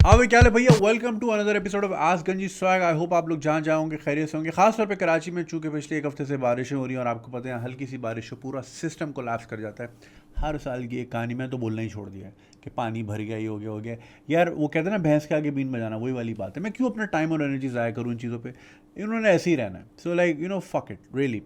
हाँ भाई, क्या है भैया। Welcome to another episode of आज गंजी स्वैग। आई होप आप लोग जहाँ जहाँ होंगे खैरियत से होंगे। खासतौर पे कराची में, चूँकि पिछले एक हफ्ते से बारिशें हो रही हैं और आपको पता है हल्की सी बारिश हो पूरा सिस्टम कोलैप्स कर जाता है। हर साल की एक कहानी में तो बोलना ही छोड़ दिया है कि पानी भर गया, ये हो गया यार। वो कहते हैं ना, भैंस के आगे बीन बजाना, वही वाली बात है। मैं क्यों अपना टाइम और एनर्जी ज़ाया करूँ इन चीज़ों पर। इन्होंने ऐसे ही रहना है। So like fuck it really.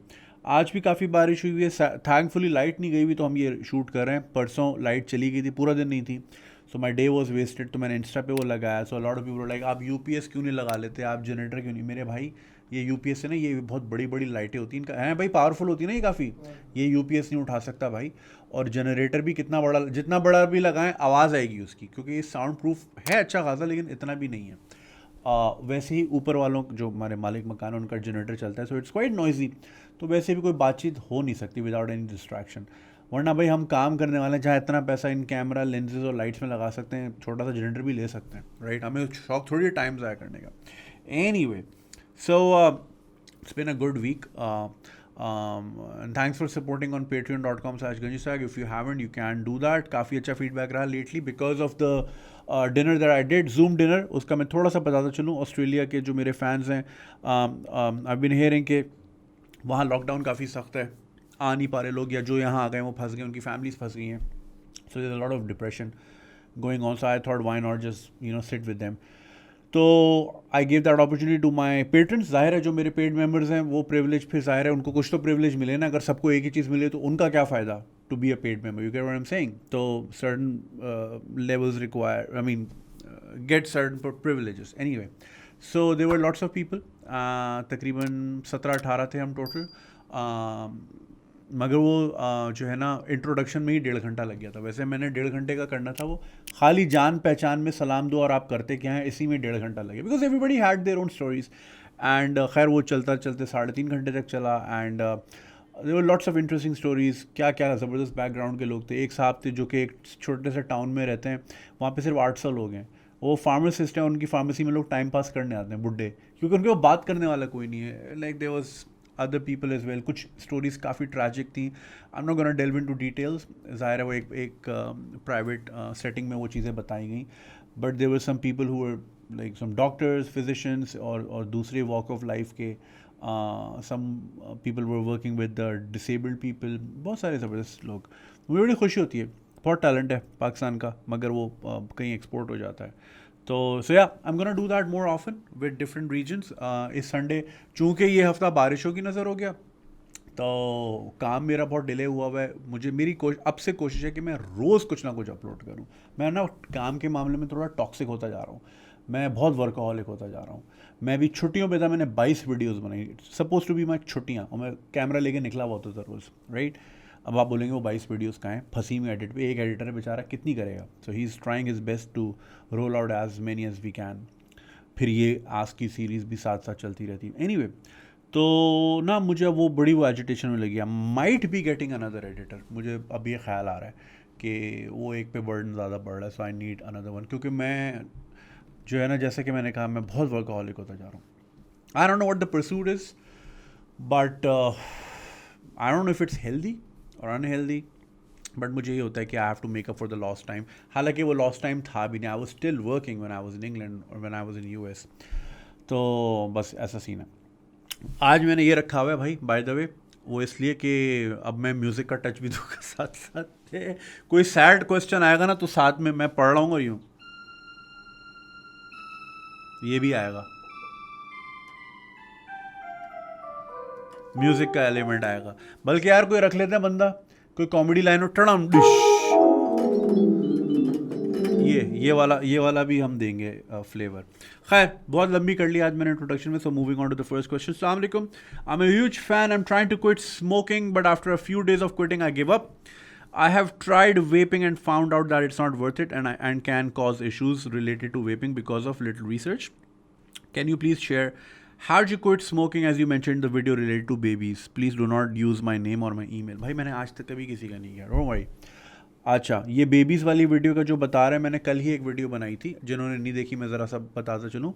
आज भी काफ़ी बारिश हुई है। थैंकफुली लाइट नहीं गई हुई, तो हम ये शूट कर रहे हैं। परसों लाइट चली गई थी, पूरा दिन नहीं थी। सो माई डे वॉज वेस्टेड। तो मैंने इंस्टा पे वो लगाया। So lot of people like, आप यूपीएस क्यों नहीं लगा लेते, आप जनरेटर क्यों नहीं। मेरे भाई, ये यूपीएस से ना, ये बहुत बड़ी बड़ी लाइटें होती हैं इनका हैं भाई, पावरफुल होती है ना ये काफ़ी। ये यूपीएस नहीं उठा सकता भाई। और जनरेटर भी कितना बड़ा, जितना बड़ा भी लगाएं आवाज़ आएगी उसकी, क्योंकि ये साउंड प्रूफ है अच्छा खासा, लेकिन इतना भी नहीं है। वैसे ही ऊपर वालों जो हमारे मालिक मकान है, उनका जनरेटर चलता है, सो इट्स क्वाइट नॉइजी। तो वैसे भी कोई बातचीत हो नहीं सकती विदाउट एनी डिस्ट्रैक्शन। वरना भाई हम काम करने वाले हैं जहाँ इतना पैसा इन कैमरा लेंसेज और लाइट्स में लगा सकते हैं, छोटा सा जनरेटर भी ले सकते हैं, राइट। हमें शौक थोड़ी टाइम ज़ाया करने का। Any way, so it's been a good week. And thanks for supporting on patreon.com/ganjisag. If you haven't, you can do that. काफ़ी अच्छा फीडबैक रहा lately because of the dinner that I did, Zoom dinner. उसका मैं थोड़ा सा बताता चलूँ। Australia के जो मेरे फैंस हैं, I've been hearing कि वहाँ लॉकडाउन काफ़ी सख्त है, आ नहीं पा रहे लोग, या जो यहाँ आ गए वो फंस गए, उनकी फैमिलीज फंस गई हैं। So there a lot of depression going on. So I thought why not just sit with them. तो I give that opportunity to my parents. जाहिर है जो मेरे पेड मेंबर्स हैं वो प्रिविलेज, फिर जाहिर है उनको कुछ तो प्रिविलेज मिले ना। अगर सबको एक ही चीज़ मिले तो उनका क्या फ़ायदा to be a paid member. You get what I am saying. तो certain levels require, I mean get certain privileges. Anyway, so there were lots of people. तकरीबन 17-18 थे हम टोटल। मगर वो जो है ना, इंट्रोडक्शन में ही 1.5 घंटा लग गया था। वैसे मैंने 1.5 घंटे का करना था, वो खाली जान पहचान में सलाम दो और आप करते क्या हैं, इसी में 1.5 घंटा लगे, because everybody had their own stories. And खैर वो चलता चलते 3.5 घंटे तक चला। And there were lots of interesting stories. क्या क्या ज़बरदस्त बैकग्राउंड के लोग थे। एक साहब थे जो कि एक छोटे से टाउन में रहते हैं, वहाँ पे सिर्फ 800 लोग हैं। वो फार्मासिस्ट हैं, उनकी फार्मेसी में लोग टाइम पास करने आते हैं, बुड्ढे, क्योंकि उनके वो बात करने वाला कोई नहीं है। Like there was other people as well. कुछ स्टोरीज़ काफ़ी ट्रैजिक थी। I am not gonna delve into details. ज़ाहिर है वो एक प्राइवेट सेटिंग में वो चीज़ें बताई गई। But there were some people who were like some doctors, physicians और दूसरे वॉक ऑफ लाइफ के। Some people were working with the disabled people. बहुत सारे ज़बरदस्त लोग। मुझे बड़ी खुशी होती है। बहुत टैलेंट है पाकिस्तान का, मगर वो कहीं एक्सपोर्ट हो जाता है। तो सो या I am gonna do that more often with different reasons. इस संडे चूँकि ये हफ्ता बारिशों की नज़र हो गया, तो काम मेरा बहुत डिले हुआ है। मुझे मेरी अब से कोशिश है कि मैं रोज़ कुछ ना कुछ अपलोड करूँ। मैं ना काम के मामले में थोड़ा टॉक्सिक होता जा रहा हूँ। मैं बहुत वर्कaholic होता जा रहा हूँ। मैं भी छुट्टियों पे था, मैंने 22 वीडियोस बनाई। सपोज टू बी माई छुट्टियाँ, और मैं कैमरा लेके निकला हुआ था रोज़, राइट। अब आप बोलेंगे वो 22 वीडियोस कहाँ हैं, फंसी में एडिट पे। एक एडिटर है बेचारा, कितनी करेगा। So he is trying his best to roll out as many as we can. फिर ये आज की सीरीज़ भी साथ साथ चलती रहती है। एनीवे, तो ना मुझे वो बड़ी वो एजिटेशन में लगी। Might be getting another editor. मुझे अब ये ख्याल आ रहा है कि वो एक पे बर्डन ज़्यादा बढ़ रहा है। So I need another one, क्योंकि मैं जो है ना, जैसे कि मैंने कहा, मैं बहुत वर्कaholic होता जा रहा हूँ। I don't know what the pursuit is, but I don't know if it's healthy और अनहेल्दी। बट मुझे ये होता है कि I have to make up for the lost time. हालांकि वो लॉस्ट टाइम था भी नहीं। I was still working when I was in England और when I was in US. तो बस ऐसा सीन है। आज मैंने ये रखा हुआ है भाई, बाय द वे, वो इसलिए कि अब मैं म्यूज़िक का टच भी दूंगा साथ साथ। कोई सैड क्वेश्चन आएगा ना, तो साथ में मैं पढ़ रहा हूँ यूँ, ये भी आएगा, म्यूजिक का एलिमेंट आएगा। बल्कि यार कोई रख लेते हैं बंदा, कोई कॉमेडी लाइन हो, टड़म डिश, ये वाला भी हम देंगे फ्लेवर। खैर, बहुत लंबी कर ली आज मैंने इंट्रोडक्शन में। So moving on to the first question. अस्सलाम वालेकुम। I am a huge fan. I am trying to quit smoking, but after a few days of quitting I give up. I have tried vaping and found out that it's not worth it and can cause issues related to vaping because of little research. Can you please share how did you quit smoking as you mentioned the video related to babies? Please do not use my name or my email. भाई मैंने आज तक कभी किसी का नहीं किया, don't worry. अच्छा, ये बेबीज़ वाली वीडियो का जो बता रहे हैं, मैंने कल ही एक वीडियो बनाई थी, जिन्होंने नहीं देखी मैं ज़रा सा बताता चलूँ।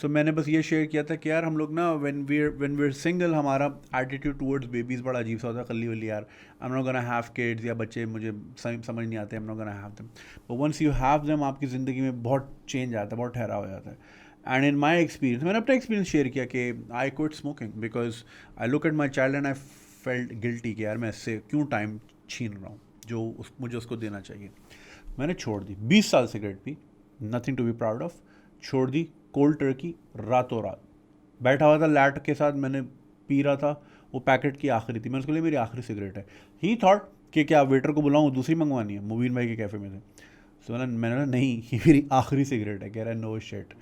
सो मैंने बस ये शेयर किया था कि यार हम लोग ना व्हेन वी आर सिंगल, हमारा एटीट्यूड टुवर्ड्स बेबीज़ बड़ा अजीब सा होता है, कल्ली वल्ली यार, I am not gonna have kids, या बच्चे मुझे समझ नहीं आते, I am not gonna have them. But once you have them, आपकी ज़िंदगी में बहुत चेंज आता है, बहुत ठहराव हो जाता है। एंड इन माई एक्सपीरियंस, मैंने अपना एक्सपीरियंस शेयर किया कि I quit smoking because I look at my child and I felt guilty कि यार मैं इससे क्यों टाइम छीन रहा हूँ जो मुझे उसको देना चाहिए। मैंने छोड़ दी, 20 साल सिगरेट पी, nothing to be proud of, छोड़ दी कोल्ड टर्की, रातों रात। बैठा हुआ था लैट के साथ, मैंने पी रहा था, वो पैकेट की आखिरी थी, मैंने उसको लिए मेरी आखिरी सिगरेट है। ही थॉट कि क्या वेटर को बुलाऊँ, दूसरी मंगवानी है, मुबीन भाई के कैफ़े में से। सो मैंने कहा नहीं, ये मेरी आखिरी सिगरेट है। कह रहा है नो शिट।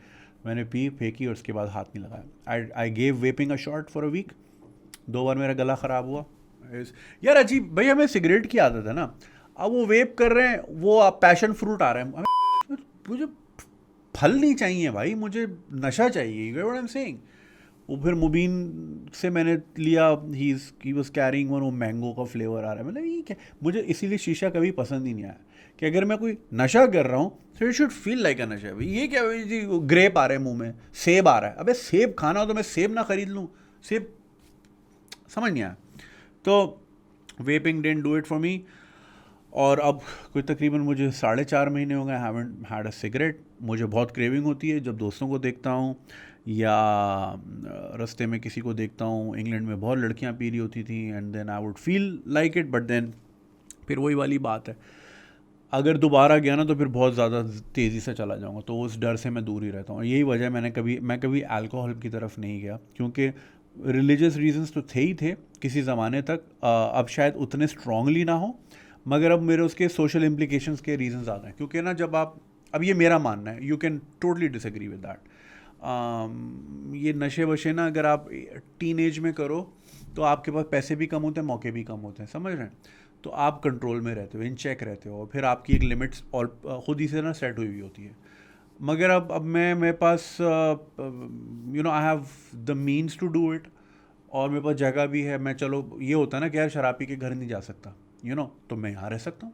मैंने पी, फेंकी और उसके बाद हाथ नहीं लगाया। I gave vaping a shot for a week. 2 बार मेरा गला ख़राब हुआ। यार अजीब भाई, हमें सिगरेट की आदत है ना, अब वो वेप कर रहे हैं, वो आप पैशन फ्रूट आ रहे हैं, मुझे फल नहीं चाहिए भाई, मुझे नशा चाहिए, you know what I am saying. वो फिर मुबीन से मैंने लिया, ही वाज कैरिंग वन, वो मैंगो का फ्लेवर आ रहा है, मतलब ये क्या, मुझे इसीलिए शीशा कभी पसंद ही नहीं आया कि अगर मैं कोई नशा कर रहा हूँ तो इट शुड फील लाइक अ नशा। भाई ये क्या भाई जी, ग्रेप आ रहे हैं मुंह में, सेब आ रहा है, अबे सेब खाना हो तो मैं सेब ना खरीद लूँ, सेब, समझ नहीं आया। तो vaping didn't do it for me. और अब कोई तकरीबन मुझे 4.5 महीने हो गए, हैवंट हैड अ सिगरेट। मुझे बहुत क्रेविंग होती है जब दोस्तों को देखता हूँ या रास्ते में किसी को देखता हूँ। इंग्लैंड में बहुत लड़कियाँ पी रही होती थी and then I would feel like it, but then फिर वही वाली बात है, अगर दोबारा गया ना तो फिर बहुत ज़्यादा तेज़ी से चला जाऊँगा, तो उस डर से मैं दूर ही रहता हूँ। यही वजह है मैं कभी अल्कोहल की तरफ नहीं गया, क्योंकि रिलीजियस रीजंस तो थे ही थे किसी ज़माने तक, अब शायद उतने स्ट्रांगली ना हो, मगर अब मेरे उसके सोशल इम्प्लीकेशंस के रीजंस ज़्यादा हैं। क्योंकि ना जब आप, अब ये मेरा मानना है, you can totally disagree with that, ये नशे वशे ना अगर आप टीन एज में करो तो आपके पास पैसे भी कम होते हैं, मौके भी कम होते हैं, समझ रहे हैं, तो आप कंट्रोल में रहते हो, इन चेक रहते हो, और फिर आपकी एक लिमिट्स और खुद ही से ना सेट हुई हुई होती है। मगर अब मेरे पास I have the means to do it, और मेरे पास जगह भी है। मैं, चलो ये होता है ना कि यार शराब पी के घर नहीं जा सकता, तो मैं यहाँ रह सकता हूँ।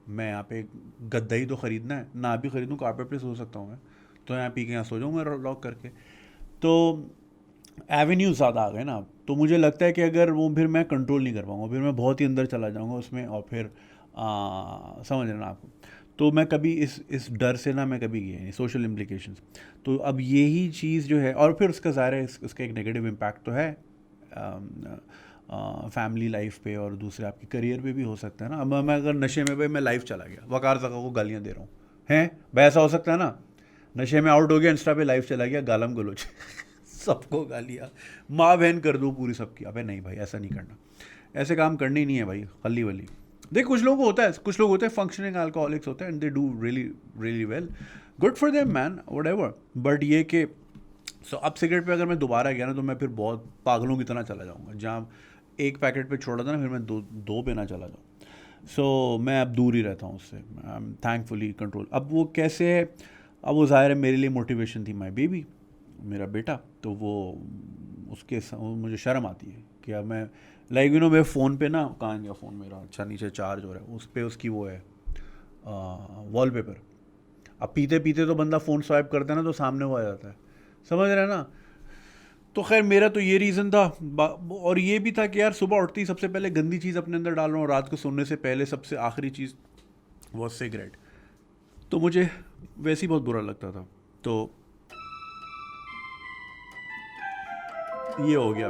मैं यहाँ पे गद्दा ही तो ख़रीदना है, ना भी ख़रीदूँ कारपेट पे सो सकता हूँ मैं, तो यहाँ पी के यहाँ सो जाऊँगा लॉक करके। तो एवेन्यूज़ ज़्यादा आ गए ना, तो मुझे लगता है कि अगर वो, फिर मैं कंट्रोल नहीं कर पाऊँगा, फिर मैं बहुत ही अंदर चला जाऊँगा उसमें, और फिर समझ लेना आपको। तो मैं कभी इस डर से ना मैं कभी गया नहीं, सोशल इम्प्लीकेशंस। तो अब यही चीज़ जो है, और फिर उसका ज़ाहिर है उसका एक नेगेटिव इम्पैक्ट तो है फैमिली लाइफ पे, और दूसरे आपके करियर पे भी हो सकता है ना। अब मैं अगर नशे में भाई मैं लाइव चला गया, वकार ज़का को गालियाँ दे रहा हूँ, हैं भाई, ऐसा हो सकता है ना, नशे में आउट हो गया, इंस्टा पे लाइव चला गया, गालम गलोच सबको गालियाँ, माँ बहन कर दो पूरी सबकी। अबे नहीं भाई, ऐसा नहीं करना, ऐसे काम करने ही नहीं है भाई, खली वली। देख, कुछ लोगों को होता है, कुछ लोग होते हैं फंक्शनिंग अल्कोहलिक्स होते हैं, and they do really really well, good for them man, whatever. But ये कि अब सिगरेट पे अगर मैं दोबारा गया ना तो मैं फिर बहुत पागलों की तरह चला जाऊँगा। जहाँ एक पैकेट पे छोड़ा था ना, फिर मैं दो पे ना चला जाऊँ। सो मैं अब दूर ही रहता हूँ उससे, आई एम थैंकफुली कंट्रोल। अब वो कैसे है, अब वो ज़ाहिर है मेरे लिए मोटिवेशन थी माई बेबी, मेरा बेटा, तो वो मुझे शर्म आती है कि अब मैं लाइक मेरे फ़ोन पे ना, कहाँ गया फ़ोन मेरा, अच्छा नीचे चार्ज हो रहा है, उस पर उसकी वो है वॉलपेपर। अब पीते पीते तो बंदा फ़ोन स्वाइप करता है ना, तो सामने वो आ जाता है, समझ रहे हैं ना। तो खैर मेरा तो ये रीज़न था, और ये भी था कि यार सुबह उठती सबसे पहले गंदी चीज़ अपने अंदर डाल रहा हूँ, रात को सोने से पहले सबसे आखिरी चीज़ वो सिगरेट। तो मुझे वैसे ही बहुत बुरा लगता था। तो ये हो गया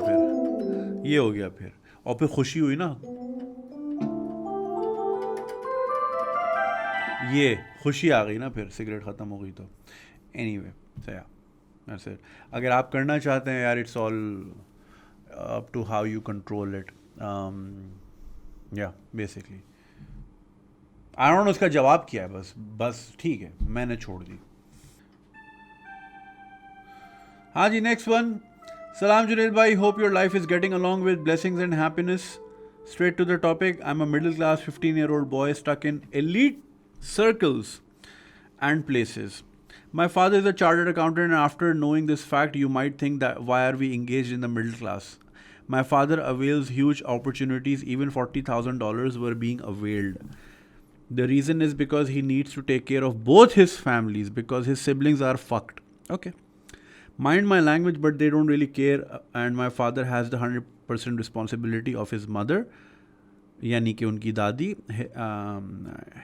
फिर, और फिर खुशी हुई ना, ये खुशी आ गई ना, फिर सिगरेट ख़त्म हो गई तो। एनीवे, सो या दैट्स इट। अगर आप करना चाहते हैं यार, it's all up to how you control it, या बेसिकली आई डोंट नो उसका जवाब क्या है, बस ठीक है, मैंने छोड़ दी। हाँ जी, next one. Salam Junaid bhai, hope your life is getting along with blessings and happiness. Straight to the topic, I'm a middle class 15-year-old boy stuck in elite circles and places. My father is a chartered accountant, and after knowing this fact, you might think that why are we engaged in the middle class? My father avails huge opportunities, even $40,000 were being availed. The reason is because he needs to take care of both his families because his siblings are fucked. Okay. Mind my language, but they don't really care. And my father has the 100% responsibility of his mother, यानी कि उनकी दादी.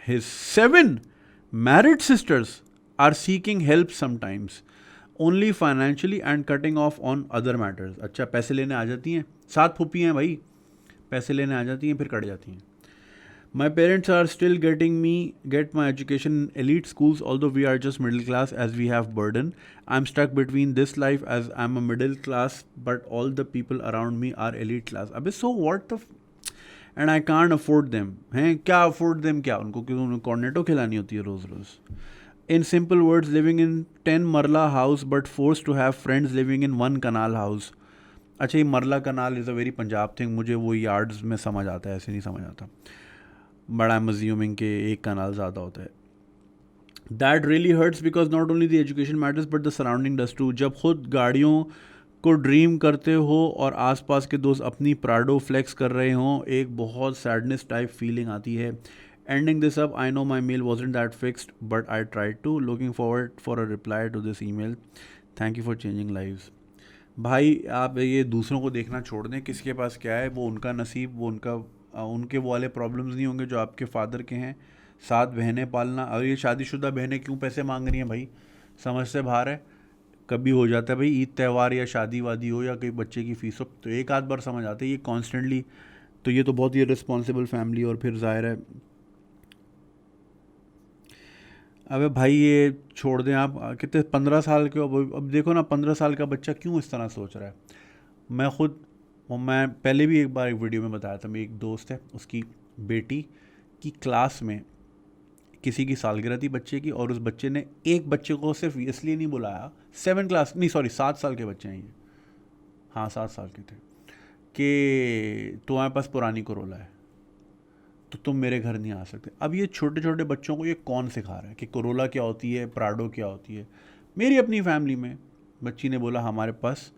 His 7 married sisters are seeking help sometimes, only financially and cutting off on other matters. अच्छा, पैसे लेने आ जाती हैं. 7 फूफी हैं भाई, पैसे लेने आ जाती हैं फिर कट जाती हैं. My parents are still get my education in elite schools, although we are just middle class as we have burden. I'm stuck between this life as I'm a middle class, but all the people around me are elite class. अबे so what the and I can't afford them. हैं क्या afford them क्या? उनको क्यों उन्हें Cornetto खिलानी होती है रोज़ रोज़. In simple words, living in 10 Marla house but forced to have friends living in 1 canal house. अच्छा, ये marla kanal is a very Punjab thing. मुझे वो यार्ड्स में समझ आता है, ऐसे नहीं समझ आता. बट आई एम अज्यूमिंग के एक कनाल ज़्यादा होता है. That really hurts because not only the education matters but the surrounding does too. जब खुद गाड़ियों को ड्रीम करते हो और आसपास के दोस्त अपनी प्राडो फ्लेक्स कर रहे हों, एक बहुत सैडनेस टाइप फीलिंग आती है. Ending this up, I know my mail wasn't that fixed but I try to. Looking forward for a reply to this email. Thank you for changing lives. भाई आप ये दूसरों को देखना छोड़ दें. किसके पास क्या है वो उनका नसीब, वो उनके वो वाले प्रॉब्लम्स नहीं होंगे जो आपके फादर के हैं. 7 बहनें पालना, और ये शादीशुदा बहनें क्यों पैसे मांग रही हैं भाई, समझ से बाहर है. कभी हो जाता है भाई ईद त्यौहार या शादी वादी हो या कोई बच्चे की फीस हो तो एक आध बार समझ आते है. ये कॉन्स्टेंटली तो ये तो बहुत ही रिस्पॉन्सिबल फैमिली. और फिर ज़ाहिर है अबे भाई ये छोड़ दें आप. कितने 15 साल के हो अब देखो ना, 15 साल का बच्चा क्यों इस तरह सोच रहा है. मैं पहले भी एक बार एक वीडियो में बताया था. मेरी एक दोस्त है, उसकी बेटी की क्लास में किसी की सालगिरह थी बच्चे की, और उस बच्चे ने एक बच्चे को सिर्फ इसलिए नहीं बुलाया, 7 साल के बच्चे हैं ये, हाँ 7 साल के थे, कि तुम्हारे पास पुरानी कोरोला है तो तुम मेरे घर नहीं आ सकते. अब ये छोटे छोटे बच्चों को ये कौन सिखा रहा है कि कोरोला क्या होती है, प्राडो क्या होती है. मेरी अपनी फैमिली में बच्ची ने बोला हमारे पास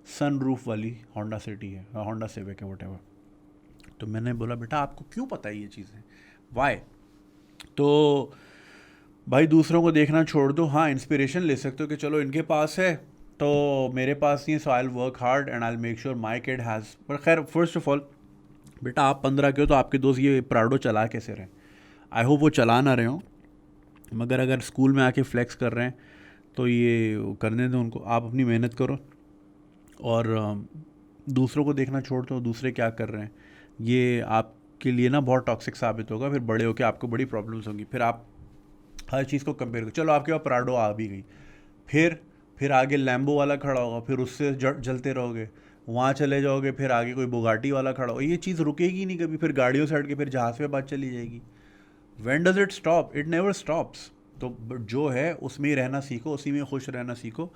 सन रूफ वाली होंडा सिटी है, होंडा सिविक है, व्हाटएवर. तो मैंने बोला बेटा आपको क्यों पता है ये चीज़ें, वाई. तो भाई दूसरों को देखना छोड़ दो. हाँ, इंस्पिरेशन ले सकते हो कि चलो इनके पास है तो मेरे पास नहीं है, so I will work hard and I will make sure my kid has. पर खैर फर्स्ट ऑफ ऑल बेटा आप 15 के हो तो आपके दोस्त ये प्राडो चला कैसे रहे. आई होप वो चला ना रहे हों, मगर अगर स्कूल में आके फ्लेक्स कर रहे हैं तो ये करने दो उनको. आप अपनी मेहनत करो और दूसरों को देखना छोड़ दो दूसरे क्या कर रहे हैं. ये आपके लिए ना बहुत टॉक्सिक साबित होगा. फिर बड़े होकर आपको बड़ी प्रॉब्लम्स होंगी. फिर आप हर चीज़ को कंपेयर करो. चलो आपके पास प्राडो आ भी गई, फिर आगे लैम्बो वाला खड़ा होगा, फिर उससे जलते रहोगे. वहाँ चले जाओगे, फिर आगे कोई बुगाटी वाला खड़ा होगा. ये चीज़ रुकेगी नहीं कभी. फिर गाड़ियों से हट के फिर जहाज़ पे बात चली जाएगी. When does it stop? It never stops. तो जो है उसमें ही रहना सीखो, उसी में खुश रहना सीखो,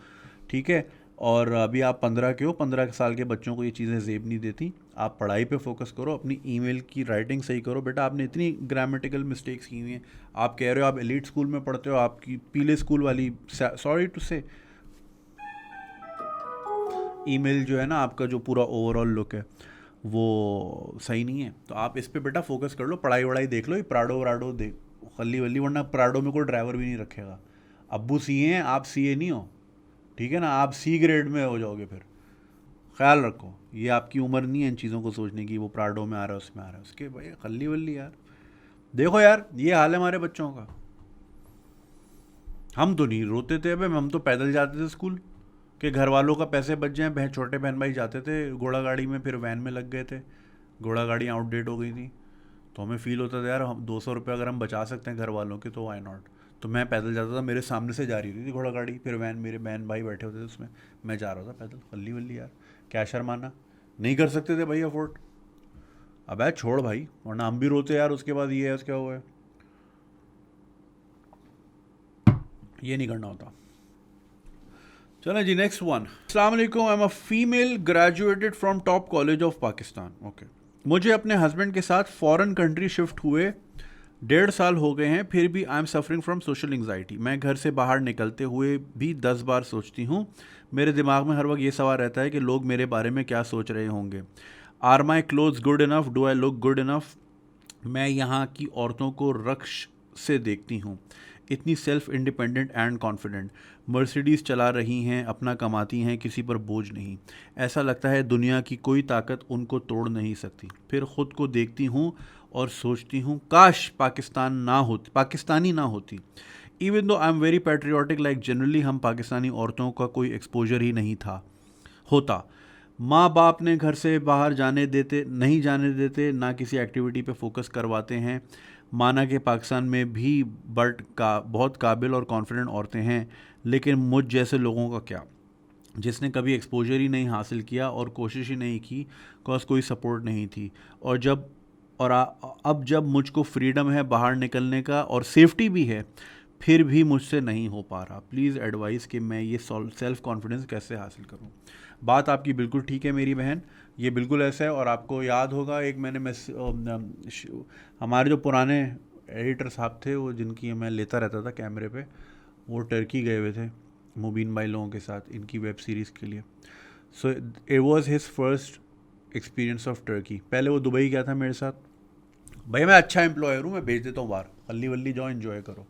ठीक है. और अभी आप 15 के हो, 15 साल के बच्चों को ये चीज़ें जेब नहीं देती. आप पढ़ाई पे फोकस करो, अपनी ईमेल की राइटिंग सही करो. बेटा आपने इतनी ग्रामेटिकल मिस्टेक्स की हुई हैं. आप कह रहे हो आप एलीट स्कूल में पढ़ते हो, आपकी पीले स्कूल वाली, सॉरी टू से, ईमेल जो है ना आपका जो पूरा ओवरऑल लुक है वो सही नहीं है. तो आप इस पे बेटा फोकस कर लो, पढ़ाई वढ़ाई देख लो. ये प्राडो वराडो देख खल्ली वल्ली, वरना प्राडो में कोई ड्राइवर भी नहीं रखेगा. अब्बू सीए हैं, आप सीए नहीं हो, ठीक है ना. आप सी ग्रेड में हो जाओगे. फिर ख्याल रखो, ये आपकी उम्र नहीं है इन चीज़ों को सोचने की. वो प्राडो में आ रहा है, उसमें आ रहा है, उसके भाई खल्ली वल्ली. यार देखो यार, ये हाल है हमारे बच्चों का. हम तो नहीं रोते थे भाई, हम तो पैदल जाते थे स्कूल कि घर वालों का पैसे बच जाएं. छोटे बहन भाई जाते थे घोड़ा गाड़ी में, फिर वैन में लग गए थे. घोड़ा गाड़ी आउटडेट हो गई थी तो हमें फ़ील होता था यार हम 200 रुपये अगर हम बचा सकते हैं घर वालों के तो वाई नॉट. तो मैं पैदल जाता था, मेरे सामने से जा रही होती थी घोड़ा गाड़ी, फिर वैन, मेरे बहन भाई बैठे होते थे उसमें, मैं जा रहा था पैदल. खल्ली वल्ली यार, क्या शर्माना. नहीं कर सकते थे भाई अफोर्ड. अब यार छोड़ भाई, वरना हम भी रोते यार उसके बाद ये है उसके हुआ है. ये नहीं करना होता. चलो जी, नेक्स्ट वन. अस्सलाम वालेकुम, I am a female graduated from top college of Pakistan. Okay, मुझे अपने हस्बैंड के साथ फॉरेन कंट्री शिफ्ट हुए 1.5 साल हो गए हैं, फिर भी I am suffering from social anxiety. मैं घर से बाहर निकलते हुए भी 10 बार सोचती हूँ. मेरे दिमाग में हर वक्त ये सवाल रहता है कि लोग मेरे बारे में क्या सोच रहे होंगे. Are my clothes good enough, do I look good enough, मैं यहाँ की औरतों को रक्श से देखती हूँ, इतनी self independent and confident, Mercedes चला रही हैं, अपना कमाती हैं, किसी पर बोझ नहीं। ऐसा लगता है दुनिया की कोई ताकत उनको तोड़ नहीं सकती। फिर ख़ुद को देखती हूँ और सोचती हूँ काश पाकिस्तानी ना होती। Even though I am very patriotic, like generally हम पाकिस्तानी औरतों का कोई एक्सपोजर ही नहीं होता। माँ बाप ने घर से बाहर नहीं जाने देते, ना किसी एक्टिविटी पे फोकस करवाते हैं। माना कि पाकिस्तान में भी बहुत काबिल और कॉन्फिडेंट औरतें हैं, लेकिन मुझ जैसे लोगों का क्या, जिसने कभी एक्सपोजर ही नहीं हासिल किया और कोशिश ही नहीं की, कॉज कोई सपोर्ट नहीं थी। अब जब मुझको फ्रीडम है बाहर निकलने का और सेफ्टी भी है, फिर भी मुझसे नहीं हो पा रहा। प्लीज़ एडवाइस कि मैं ये सेल्फ कॉन्फिडेंस कैसे हासिल करूं। बात आपकी बिल्कुल ठीक है मेरी बहन, ये बिल्कुल ऐसा है। और आपको याद होगा एक हमारे जो पुराने एडिटर साहब थे, वो जिनकी मैं लेता रहता था कैमरे पे, वो टर्की गए हुए थे मुबीन भाई लोगों के साथ इनकी वेब सीरीज़ के लिए। So it was his first experience of Turkey. पहले वो दुबई गया था मेरे साथ। भाई मैं अच्छा एम्प्लॉयर हूँ, मैं भेज देता हूँ बाहर, अल्ली वल्ली जाओ एंजॉय करो।